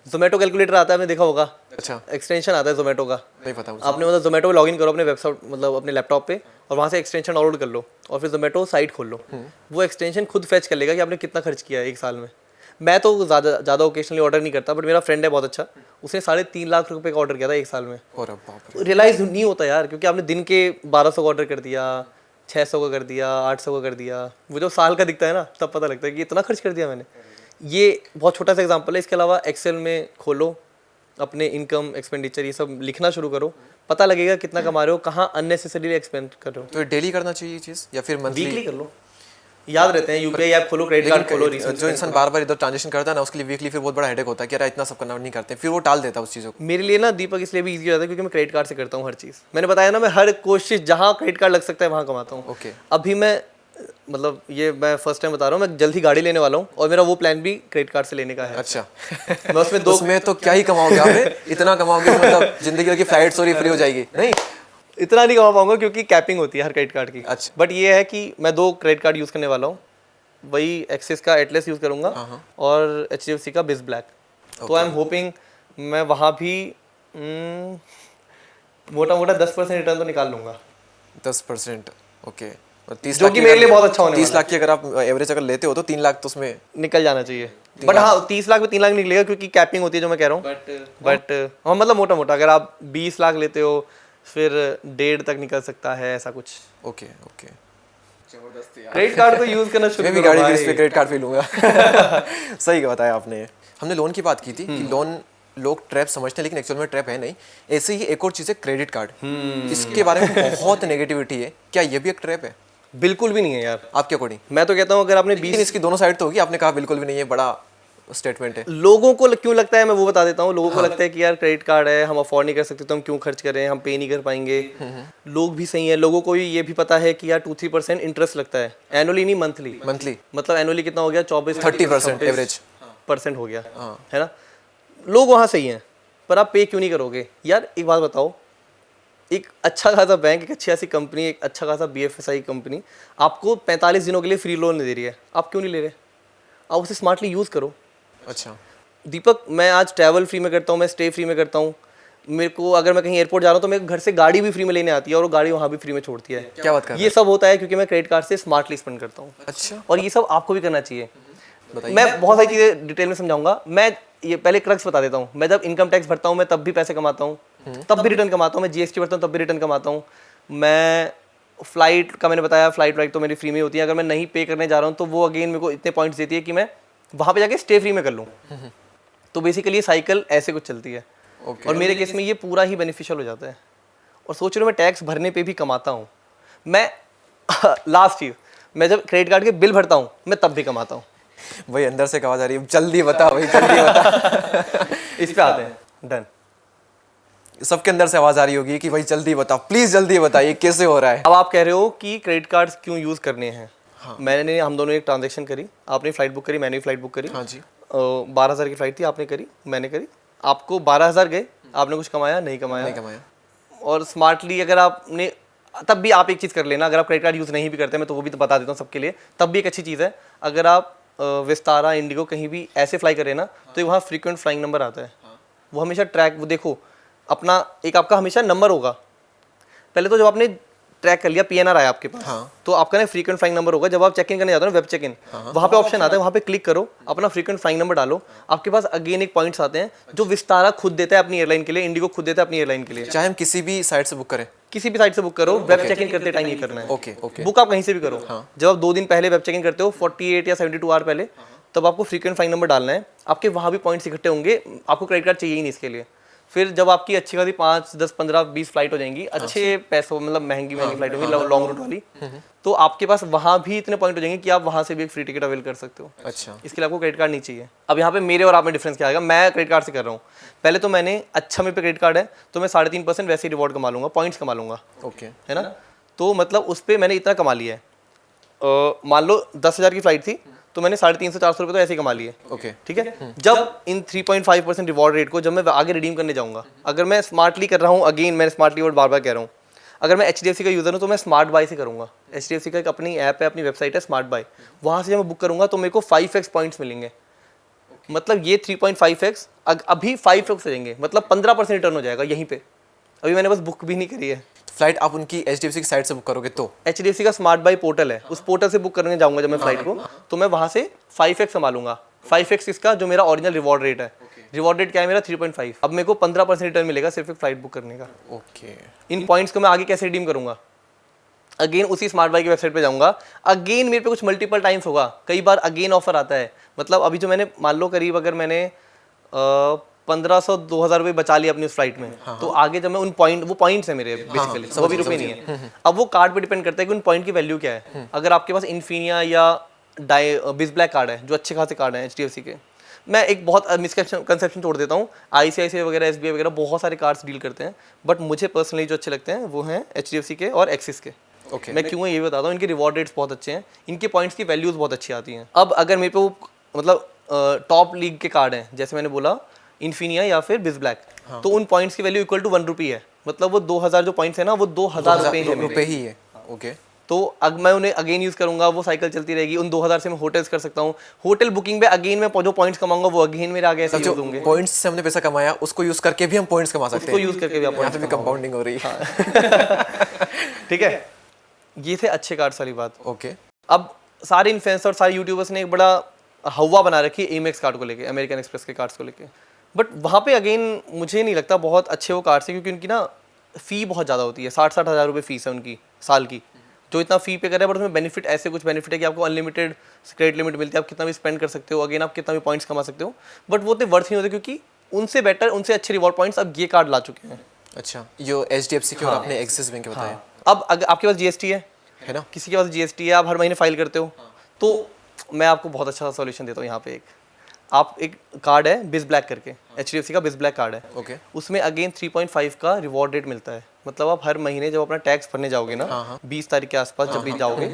जोमेटो कैलकुलेटर आता है, आपने देखा होगा, अच्छा, एक्सटेंशन आता है जोमेटो का। नहीं पता मुझे। आपने मतलब जोमेटो पे लॉगिन करो अपने वेबसाइट, मतलब अपने लैपटॉप पे, और वहाँ से एक्सटेंशन डाउनलोड कर लो और फिर जोमेटो साइट खोल लो। वो एक्सटेंशन खुद फैच कर लेगा कि आपने कितना खर्च किया है एक साल में। मैं तो ज़्यादा ओकेशनली ऑर्डर नहीं करता, बट मेरा फ्रेंड है बहुत अच्छा, उसने 3.5 लाख रुपए का ऑर्डर किया था एक साल में। और बाप रे। रियलाइज नहीं होता यार, क्योंकि आपने दिन के 1200 का ऑर्डर कर दिया, 600 का कर दिया, 800 का कर दिया। वो जो साल का दिखता है ना, तब पता लगता है कि इतना खर्च कर दिया मैंने। ये बहुत छोटा सा एग्जांपल है। इसके अलावा एक्सेल में खोलो अपने इनकम एक्सपेंडिचर, ये सब लिखना शुरू करो, पता लगेगा कितना कमा रहे हो, कहाँ अननेसेसरीली एक्सपेंड कर रहे हो। तो ये डेली करना चाहिए ये चीज़ या फिर वीकली मंथली? कर लो, याद रहते हैं। यूपीआई ऐप खोलो, क्रेडिट कार्ड खोलो। लेकिन जो इंसान बार बार इधर ट्रांजेक्शन करता है ना, उसके लिए वीकली फिर बहुत बड़ा हेडेक होता है कि यार इतना सब करना नहीं करते, फिर वो टाल देता है उस चीज़ों को। मेरे लिए ना दीपक इसलिए भी इजी हो जाता है क्योंकि मैं क्रेडिट कार्ड से करता हूँ हर चीज़। मैंने बताया ना, मैं हर कोशिश जहाँ क्रेडिट कार्ड लग सकता है वहाँ कमाता हूँ। ओके। अभी मैं मतलब ये मैं फर्स्ट टाइम बता रहा हूँ, मैं जल्द ही गाड़ी लेने वाला हूँ और मेरा वो प्लान भी क्रेडिट कार्ड से लेने का है। अच्छा। मैं उसमें उसमें तो क्या ही कमाओगे आप, इतना कमाओगे कि मतलब जिंदगी की फ्लाइट सॉरी फ्री हो जाएगी। नहीं, इतना नहीं कमा पाऊंगा क्योंकि कैपिंग होती है हर क्रेडिट कार्ड की। अच्छा। बट ये है कि मैं 2 क्रेडिट कार्ड यूज़ करने वाला हूँ। वही एक्सिस का एटलस यूज़ करूँगा और HDFC का बिज ब्लैक। तो आई एम होपिंग मैं वहाँ भी मोटा मोटा 10% रिटर्न तो निकाल लूँगा। 10%? ओके। और 30 जो लाख कि की मेरे अगर- लिए बहुत अच्छा होने 30 वाला लाख की अगर आप एवरेज अगर लेते हो तो 3 लाख तो उसमें निकल जाना चाहिए। बट हाँ, 30 लाख में 3 लाख निकलेगा क्योंकि कैपिंग होती है जो मैं कह रहा हूँ। बट हाँ, मतलब मोटा मोटा अगर आप 20 लाख लेते हो फिर 1.5 तक निकल सकता है, ऐसा कुछ। Okay okay. जबरदस्त यार। क्रेडिट कार्ड को यूज़ करना शुरू मैं भी करो गाड़ी की भाई। इस पे क्रेडिट कार्ड भी लूंगा। सही बताया आपने। हमने लोन की बात की थी कि लोन लोग ट्रैप समझते हैं लेकिन एक्चुअल में ट्रैप है नहीं। ऐसे ही एक और चीज़ है क्रेडिट कार्ड। इसके बारे में बहुत नेगेटिविटी है, क्या ये भी एक ट्रैप है बिल्कुल भी नहीं है यार। आपके अकॉर्डिंग? मैं तो कहता हूँ अगर आपने 20 लेकिन इसकी दोनों साइड तो होगी, आपने कहा बिल्कुल भी नहीं है, बड़ा स्टेटमेंट है। लोगों को क्यों लगता है, मैं वो बता देता हूँ। लोगों को लगता है कि यार क्रेडिट कार्ड है, हम अफोर्ड नहीं कर सकते तो हम क्यों खर्च करें, हम पे नहीं कर पाएंगे। लोग भी सही है, लोगों को ये भी पता है कि यार 2-3% इंटरेस्ट लगता है एनुअली, नहीं मंथली। मंथली मतलब एनुअली कितना हो गया, 30% एवरेज % हो गया, है ना। लोग वहाँ सही हैं, पर आप पे क्यों नहीं करोगे यार। एक बात बताओ, एक अच्छा खासा बैंक, एक अच्छी खासी कंपनी, एक अच्छा खासा BFSI कंपनी आपको 45 दिनों के लिए फ्री लोन दे रही है, आप क्यों नहीं ले रहे? आप उसे स्मार्टली यूज़ करो। अच्छा। दीपक, मैं आज ट्रैवल फ्री में करता हूँ, मैं स्टे फ्री में करता हूँ। मेरे को अगर मैं कहीं एयरपोर्ट जा रहा हूँ तो मेरे घर से गाड़ी भी फ्री में लेने आती है और वो गाड़ी वहाँ भी फ्री में छोड़ती है। क्या बात कर रहे ये सब होता है क्योंकि मैं क्रेडिट कार्ड से स्मार्टली स्पेंड करता हूँ। अच्छा, और ये सब आपको भी करना चाहिए। बताइए। मैं बहुत सारी चीज़ें डिटेल में समझाऊंगा। मैं ये पहले क्रक्स बता देता हूँ। मैं जब इनकम टैक्स भरता हूँ मैं तब भी पैसे कमाता हूँ, तब भी रिटर्न कमाता हूँ। मैं GST भरता हूँ तब भी रिटर्न कमाता हूँ। मैं फ्लाइट का मैंने बताया, फ्लाइट वाइट तो मेरी फ्री में होती है। अगर मैं नहीं पे करने जा रहा हूँ तो वो अगेन मेरे को इतने पॉइंट्स देती है कि मैं वहाँ पे जाके स्टे फ्री में कर लूँ। तो बेसिकली ये साइकिल ऐसे कुछ चलती है। ओके। और मेरे केस में ये पूरा ही बेनिफिशियल हो जाता है। और सोच रहे हो मैं टैक्स भरने पे भी कमाता हूँ। मैं लास्ट चीज़, मैं जब क्रेडिट कार्ड के बिल भरता हूँ मैं तब भी कमाता हूँ। भाई अंदर से आवाज आ रही है, जल्दी बता भाई, जल्दी बता। इस पे आते हैं, डन। सबके अंदर से आवाज आ रही होगी कि भाई जल्दी बता, प्लीज जल्दी बताइए कैसे हो रहा है। अब आप कह रहे हो कि क्रेडिट कार्ड्स क्यों यूज़ करने हैं। हाँ। हम दोनों एक ट्रांजैक्शन करी, आपने फ्लाइट बुक करी, मैंने भी फ्लाइट बुक करी। हाँ जी। 12,000 की फ्लाइट थी, आपने करी, मैंने करी। आपको 12,000 गए, आपने कुछ कमाया नहीं कमाया। नहीं कमाया। और स्मार्टली अगर आपने, तब भी आप एक चीज़ कर लेना, अगर आप क्रेडिट कार्ड यूज़ नहीं भी करते, मैं तो वो भी तो बता देता हूँ सबके लिए, तब भी एक अच्छी चीज़ है। अगर आप विस्तारा, इंडिगो कहीं भी ऐसे फ्लाई करें ना, तो वहाँ फ्रीक्वेंट फ्लाइंग नंबर आता है। वो हमेशा ट्रैक, वो देखो अपना एक आपका हमेशा नंबर होगा। पहले तो जब आपने ट्रैक कर लिया, PNR आया आपके पास, हाँ। तो आपका ना फ्रीक्वेंट फ्लाइंग नंबर होगा। जब आप चेक इन करने जाते हो ना, वेब चेक इन, वहाँ पे ऑप्शन आता है, वहाँ पे क्लिक करो, अपना फ्रीक्वेंट फ्लाइंग नंबर डालो, आपके पास अगेन एक पॉइंट्स आते हैं जो विस्तारा खुद देता है अपनी एयरलाइन के लिए, इंडिगो खुद देता है अपनी एयरलाइन के लिए। चाहे हम किसी भी साइट से बुक करें? किसी भी साइट से बुक करो, वेब चेक इन करते टाइम ये करना है। Okay okay. बुक आप कहीं से भी करो। जब आप 2 दिन पहले वेब चेक इन करते हो, 48 या 72 आवर पहले, तब आपको फ्रीक्वेंट फ्लाइंग नंबर डालना है। आपके वहाँ भी पॉइंट्स इकट्ठे होंगे, आपको क्रेडिट कार्ड चाहिए ही नहीं इसके लिए। फिर जब आपकी अच्छी खासी 5, 10, 15, 20 फ्लाइट हो जाएंगी, अच्छे पैसों मतलब महंगी फ्लाइट होगी लॉन्ग रूट वाली, तो आपके पास वहाँ भी इतने पॉइंट हो जाएंगे कि आप वहाँ से भी एक फ्री टिकट अवेल कर सकते हो। अच्छा, इसके लिए आपको क्रेडिट कार्ड नहीं चाहिए। अब यहाँ पे मेरे और आप में डिफरेंस क्या आएगा, मैं क्रेडिट कार्ड से कर रहा हूँ। पहले तो मैंने अच्छा मेरे पे क्रेडिट कार्ड है तो मैं 3.5% वैसे ही रिवॉर्ड कमा लूंगा, पॉइंट्स कमा लूंगा, ओके, है ना। तो मतलब उस पर मैंने इतना कमा लिया है। मान लो 10,000 की फ्लाइट थी तो मैंने 350-400 रुपये तो ऐसे ही कमा लिए। ओके, ठीक है। जब इन 3.5% रिवॉर्ड रेट को जब मैं आगे रिडीम करने जाऊंगा, अगर मैं स्मार्टली कर रहा हूँ, अगेन मैं स्मार्टली वर्ड बार बार कह रहा हूँ, अगर मैं HDFC का यूज़र हूँ तो मैं स्मार्ट बाय से करूँगा। HDFC का एक अपनी ऐप है, अपनी वेबसाइट है स्मार्ट बाय, वहाँ से जब मैं बुक करूँगा तो मेरे को 5x पॉइंट्स मिलेंगे। मतलब ये 3.5x अभी 5x हो जाएंगे, मतलब 15% रिटर्न हो जाएगा यहीं पे। अभी मैंने बस बुक भी नहीं करी है। फ्लाइट आप उनकी HDFC की साइट से बुक करोगे तो? HDFC का स्मार्ट बाय पोर्टल है, उस पोर्टल से बुक करने जाऊंगा जब मैं फ्लाइट को, तो मैं वहाँ से 5x कमा लूंगा। 5x इसका जो मेरा ओरिजिनल रिवॉर्ड रेट है। रिवॉर्ड रेट क्या है मेरा 3.5। अब मेरे को 15% रिटर्न मिलेगा सिर्फ एक फ्लाइट बुक करने का। ओके, इन पॉइंट्स को मैं आगे कैसे रिडीम करूंगा, अगेन उसी स्मार्ट बाय की वेबसाइट पे जाऊंगा, अगेन मेरे पे कुछ मल्टीपल टाइम्स होगा, कई बार अगेन ऑफर आता है। मतलब अभी जो मैंने मान लो करीब अगर मैंने 1500-2000 रुपये बचा लिया अपनी उस फ्लाइट में, तो आगे जब मैं उन पॉइंट, वो पॉइंट्स है मेरे बेसिकली, वो भी रुपये नहीं है। अब वो कार्ड पे डिपेंड करता है कि उन पॉइंट की वैल्यू क्या है। अगर आपके पास इन्फिनिया या बिज ब्लैक कार्ड है, जो अच्छे खासे कार्ड हैं HDFC के, मैं एक बहुत मिसकंसेप्शन छोड़ देता हूँ, ICICI वगैरह SBI वगैरह बहुत सारे कार्ड्स डील करते हैं, बट मुझे पर्सनली जो अच्छे लगते हैं वो हैं HDFC के और एक्सिस के। ओके, मैं क्यों है ये भी बताता हूँ, इनके रिवॉर्ड रेट्स बहुत अच्छे हैं, इनके पॉइंट्स की वैल्यूज बहुत अच्छी आती हैं। अब अगर मेरे पे वो मतलब टॉप लीग के कार्ड हैं, जैसे मैंने बोला इन्फिनिया या फिर बिज ब्लैक, तो उन पॉइंट्स की वैल्यू इक्वल टू 1 रुपी है। मतलब वो 2000 जो पॉइंट्स है ना, वो 2000 रुपये है मेरे। ही है। ओके, तो अगर मैं उन्हें अगेन यूज करूंगा, वो साइकिल चलती रहेगी, उन 2000 से मैं होटल्स कर सकता हूँ। होटल बुकिंग पे अगेन मैं जो पॉइंट्स कमाऊंगा वो अगेन मेरे आगे ऐसे यूज होंगे। पॉइंट्स से हमने पैसा कमाया, उसको यूज करके भी हम पॉइंट्स कमा सकते उसको हैं। यूज करके भी आप यहाँ पे भी कंपाउंडिंग हो रही है। ठीक है, ये थे अच्छे कार्ड्स वाली बात। ओके, अब सारे इन्फ्लुएंसर और सारे यूट्यूबर्स ने एक बड़ा हवा बना रखी है Amex कार्ड को लेके, अमेरिकन एक्सप्रेस के कार्ड्स को लेके, बट वहाँ पे अगेन मुझे नहीं लगता बहुत अच्छे वो कार्ड्स हैं, क्योंकि उनकी ना फ़ी बहुत ज़्यादा होती है। 60-60 हज़ार रुपये फीस है उनकी साल की, जो इतना फ़ी पे कर रहे हैं, बट उसमें बेनिफिट ऐसे कुछ बेनिफिट है कि आपको अनलिमिटेड क्रेडिट लिमिट मिलती है, आप कितना भी स्पेंड कर सकते हो, अगेन आप कितना भी पॉइंट्स कमा सकते हो, बट वो उतने वर्थ नहीं होते, क्योंकि उनसे बेटर, उनसे अच्छे रिवॉर्ड पॉइंट्स अब ये कार्ड ला चुके हैं। अच्छा, जो HDFC के और आपने एक्सिस बैंक के बताया, अब अगर आपके पास GST है ना? किसी के पास GST है, आप हर महीने फाइल करते हो, तो मैं आपको बहुत अच्छा सॉल्यूशन देता हूँ यहाँ पे। आप एक कार्ड है बिज ब्लैक करके, HDFC का बिज ब्लैक कार्ड है, ओके, उसमें अगेन 3.5 का रिवॉर्ड रेट मिलता है। मतलब आप हर महीने जब अपना टैक्स भरने जाओगे ना, 20 तारीख के आसपास जब भी जाओगे,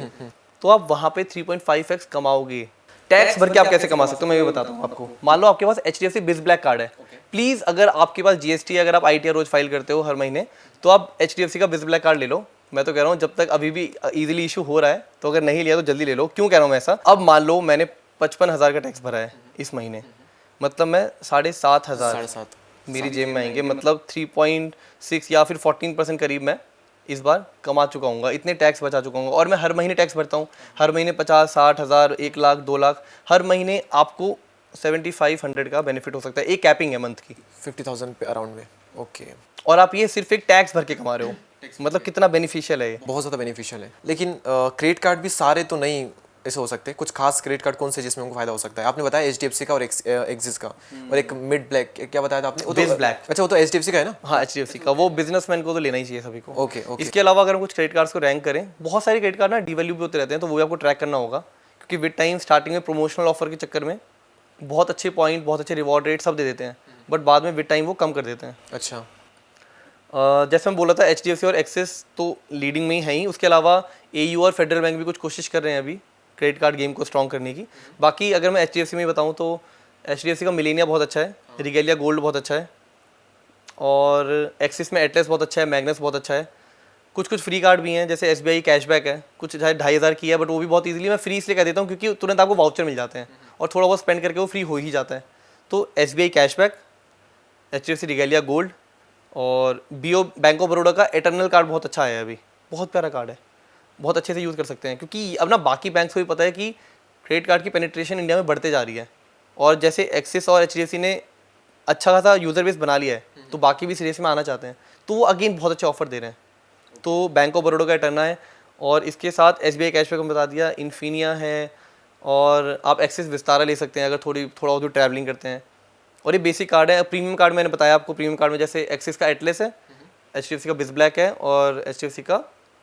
तो आप वहाँ पे 3.5x कमाओगे। टैक्स भर के आप कैसे कमा सकते हो मैं ये बताता हूँ आपको। मान लो आपके पास HDFC बिज ब्लैक कार्ड है, प्लीज़ अगर आपके पास GST है, अगर आप ITR रोज फाइल करते हो हर महीने, तो आप HDFC का बिज ब्लैक कार्ड ले लो। मैं तो कह रहा हूँ जब तक अभी भी इजीली इशू हो रहा है, तो अगर नहीं लिया तो जल्दी ले लो। क्यों कह रहा हूँ मैं ऐसा, अब मान लो मैंने 55,000 का टैक्स भरा है इस महीने, मतलब मैं 7,500 7.5 मेरी जेब में आएंगे, मतलब 3.6 या फिर 14% करीब मैं इस बार कमा चुका हूँ, इतने टैक्स बचा चुका हूँ। और मैं हर महीने टैक्स भरता हूँ, हर महीने 50-60 हज़ार, 1 लाख, 2 लाख, हर महीने आपको 7500 का बेनिफिट हो सकता है। एक कैपिंग है मंथ की 50,000 पे अराउंड में। ओके, और आप ये सिर्फ एक टैक्स भर के कमा रहे हो, मतलब कितना बेनिफिशियल है ये। बहुत ज़्यादा बेनिफिशियल है। लेकिन क्रेडिट कार्ड भी सारे तो नहीं ऐसे हो सकते, कुछ खास क्रेडिट कार्ड कौन से जिसमें उनको फायदा हो सकता है? आपने बताया HDFC का और एक्सिस का, और एक मिड ब्लैक क्या बताया था आपने? वो तो Biz Black। अच्छा, वो तो HDFC का है ना? हाँ, HDFC का, वो बिजनेसमैन को तो लेना ही चाहिए सभी को। ओके, ओके, इसके अलावा अगर हम कुछ क्रेडिट कार्ड्स को रैंक करें, बहुत सारे क्रेडिट कार्ड ना डिवैल्यू भी होते रहते हैं, तो वो भी आपको ट्रैक करना होगा, क्योंकि विद टाइम स्टार्टिंग में प्रमोशनल ऑफर के चक्कर में बहुत अच्छे पॉइंट, बहुत अच्छे रिवॉर्ड रेट सब दे देते हैं, बट बाद में विद टाइम वो कम कर देते हैं। अच्छा, जैसे मैं बोला था HDFC और एक्सिस तो लीडिंग में ही है ही, उसके अलावा AU और फेडरल बैंक भी कुछ कोशिश कर रहे हैं अभी क्रेडिट कार्ड गेम को स्ट्रॉन्ग करने की। बाकी अगर मैं HDFC में ही बताऊँ तो HDFC का मिलेनिया बहुत अच्छा है, रिगेलिया गोल्ड बहुत अच्छा है, और एक्सिस में एटलस बहुत अच्छा है, मैग्नस बहुत अच्छा है। कुछ कुछ फ्री कार्ड भी हैं, जैसे SBI कैशबैक है, कुछ चाहे 2,500 की है, बट वो भी बहुत इजीली मैं फ्री इसलिए कह देता हूँ क्योंकि तुरंत आपको वाउचर मिल जाते हैं और थोड़ा बहुत स्पेंड करके वो फ्री हो ही जाता है। तो SBI कैशबैक, HDFC रिगेलिया गोल्ड, और BO बैंक ऑफ बड़ौदा का एटर्नल कार्ड बहुत अच्छा है, अभी बहुत प्यारा कार्ड है, बहुत अच्छे से यूज़ कर सकते हैं। क्योंकि अब ना बाकी बैंक्स को भी पता है कि क्रेडिट कार्ड की पेनिट्रेशन इंडिया में बढ़ते जा रही है, और जैसे एक्सिस और HDFC ने अच्छा खासा यूज़र बेस बना लिया है, तो बाकी भी इस रेस में आना चाहते हैं, तो वो अगेन बहुत अच्छे ऑफर दे रहे हैं। तो बैंक ऑफ बड़ौदा का एटर्ना है, और इसके साथ SBI कैशबैक में बता दिया, इन्फिनिया है, और आप एक्सिस विस्तारा ले सकते हैं अगर थोड़ा बहुत ट्रैवलिंग करते हैं, और ये बेसिक कार्ड है। प्रीमियम कार्ड मैंने बताया आपको, प्रीमियम कार्ड में जैसे एक्सिस का एटलस है, HDFC का बिज ब्लैक है और HDFC का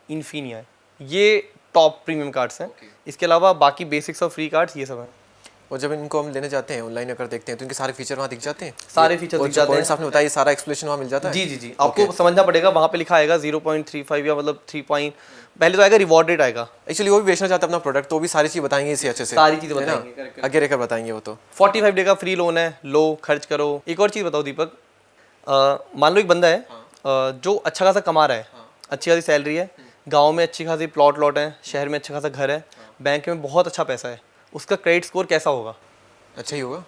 इन्फिनिया है। ये टॉप प्रीमियम कार्ड्स हैं। इसके अलावा बाकी बेसिक्स और फ्री कार्ड्स ये सब हैं। और जब इनको हम लेने जाते हैं ऑनलाइन अगर देखते हैं तो इनके सारे फीचर वहाँ दिख जाते हैं, सारे फीचर दिख जाते हैं। आपने बताया सारा एक्सप्लेनेशन वहाँ मिल जाता है। जी जी जी, आपको समझना पड़ेगा। वहाँ पे लिखा आएगा 0.35 या मतलब 3 पॉइंट, पहले तो आएगा रिवॉर्ड रेट आएगा। एक्चुअली वो भी बेचना चाहता है अपना प्रोडक्ट, तो भी सारी चीज़ बताएंगे इसी अच्छे से, सारी चीज़ें बताएंगे, आगे रहकर बताएंगे वो तो। 45 डे का फ्री लोन है, लो खर्च करो। एक और चीज़ बताओ दीपक, मान लो एक बंदा है जो अच्छा खासा कमा रहा है, अच्छी खासी सैलरी है, गांव में अच्छी खासी प्लॉट है, शहर में अच्छा खासा घर है, बैंक में बहुत अच्छा पैसा है, उसका क्रेडिट स्कोर कैसा होगा? अच्छा ही होगा?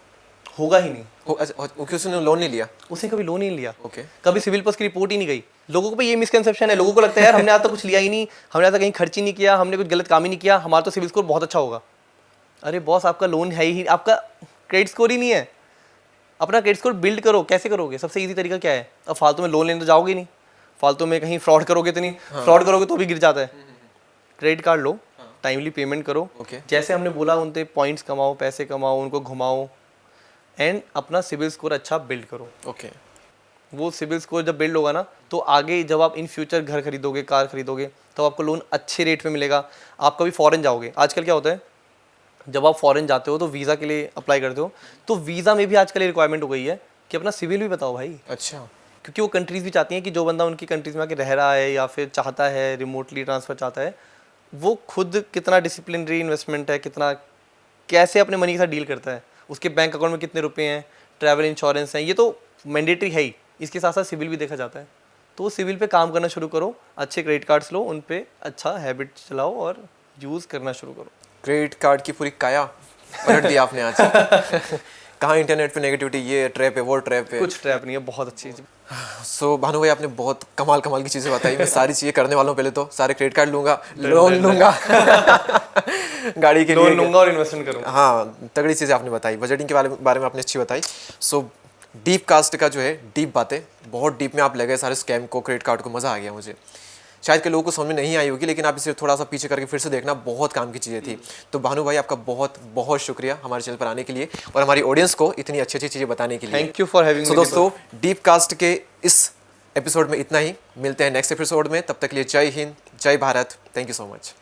होगा ही नहीं। क्योंकि उसने लोन नहीं लिया, उसने कभी लोन ही नहीं लिया, ओके, कभी सिविल पर उसकी रिपोर्ट ही नहीं गई। लोगों को पे ये मिसकंसेप्शन है, लोगों को लगता है यार हमने आज तक कुछ लिया ही नहीं, हमने आज तक कहीं खर्च ही नहीं किया, हमने कुछ गलत काम ही नहीं किया, हमारा तो सिविल स्कोर बहुत अच्छा होगा। अरे बॉस, आपका लोन है ही, आपका क्रेडिट स्कोर ही नहीं है। अपना क्रेडिट स्कोर बिल्ड करो। कैसे करोगे? सबसे ईजी तरीका क्या है? अब फालतू में लोन लेने तो जाओगे नहीं, फालतू में कहीं फ्रॉड करोगे तो नहीं, फ्रॉड करोगे तो भी गिर जाता है। क्रेडिट कार्ड लो, टाइमली पेमेंट करो, जैसे हमने बोला उनसे पॉइंट्स कमाओ, पैसे कमाओ, उनको घुमाओ एंड अपना सिविल स्कोर अच्छा बिल्ड करो। ओके, वो सिविल स्कोर जब बिल्ड होगा ना, तो आगे जब आप इन फ्यूचर घर खरीदोगे, कार खरीदोगे, तो आपको लोन अच्छे रेट पे मिलेगा। आप कभी फॉरेन जाओगे, आजकल क्या होता है, जब आप फॉरेन जाते हो तो वीज़ा के लिए अप्लाई करते हो, तो वीज़ा में भी आजकल ये रिक्वायरमेंट हो गई है कि अपना सिविल भी बताओ भाई। अच्छा, क्योंकि वो कंट्रीज़ भी चाहती हैं कि जो बंदा उनकी कंट्रीज़ में आके रह रहा है या फिर चाहता है रिमोटली ट्रांसफ़र चाहता है, वो खुद कितना डिसिप्लिनरी इन्वेस्टमेंट है, कितना कैसे अपने मनी के साथ डील करता है, उसके बैंक अकाउंट में कितने रुपए हैं, ट्रैवल इंश्योरेंस है, ये तो मैंडेटरी है ही। इसके साथ साथ सिविल भी देखा जाता है। तो सिविल पे काम करना शुरू करो, अच्छे क्रेडिट कार्ड्स लो, उन पे अच्छा हैबिट चलाओ और यूज़ करना शुरू करो। क्रेडिट कार्ड की पूरी काया पलट दी आपने आज। कहाँ इंटरनेट पे नेगेटिविटी, ये ट्रैप है, वो ट्रैप है। कुछ ट्रैप नहीं है, बहुत अच्छी चीज़। सो भानु भाई, आपने बहुत कमाल की चीज़ें बताई। मैं सारी चीज़ें करने वाला हूँ। पहले तो सारे क्रेडिट कार्ड लूँगा, लोन लूँगा गाड़ी के लिए, लोन लूँगा और इन्वेस्टमेंट करूँगा। हाँ, तगड़ी चीज़ें आपने बताई। बजटिंग के बारे में आपने अच्छी बताई। सो डीप कास्ट का जो है, डीप बातें, बहुत डीप में आप ले गए सारे स्कैम को, क्रेडिट कार्ड को। मज़ा आ गया मुझे। शायद के लोगों को समझ में नहीं आई होगी, लेकिन आप इसे थोड़ा सा पीछे करके फिर से देखना, बहुत काम की चीज़ें थी। तो भानु भाई, आपका बहुत बहुत शुक्रिया हमारे चैनल पर आने के लिए और हमारी ऑडियंस को इतनी अच्छी अच्छी चीज़ें बताने के लिए। Thank you for having me. So दोस्तों, डीप कास्ट के इस एपिसोड में इतना ही। मिलते हैं नेक्स्ट एपिसोड में, तब तक के लिए जय हिंद, जय Bharat. Thank you so much.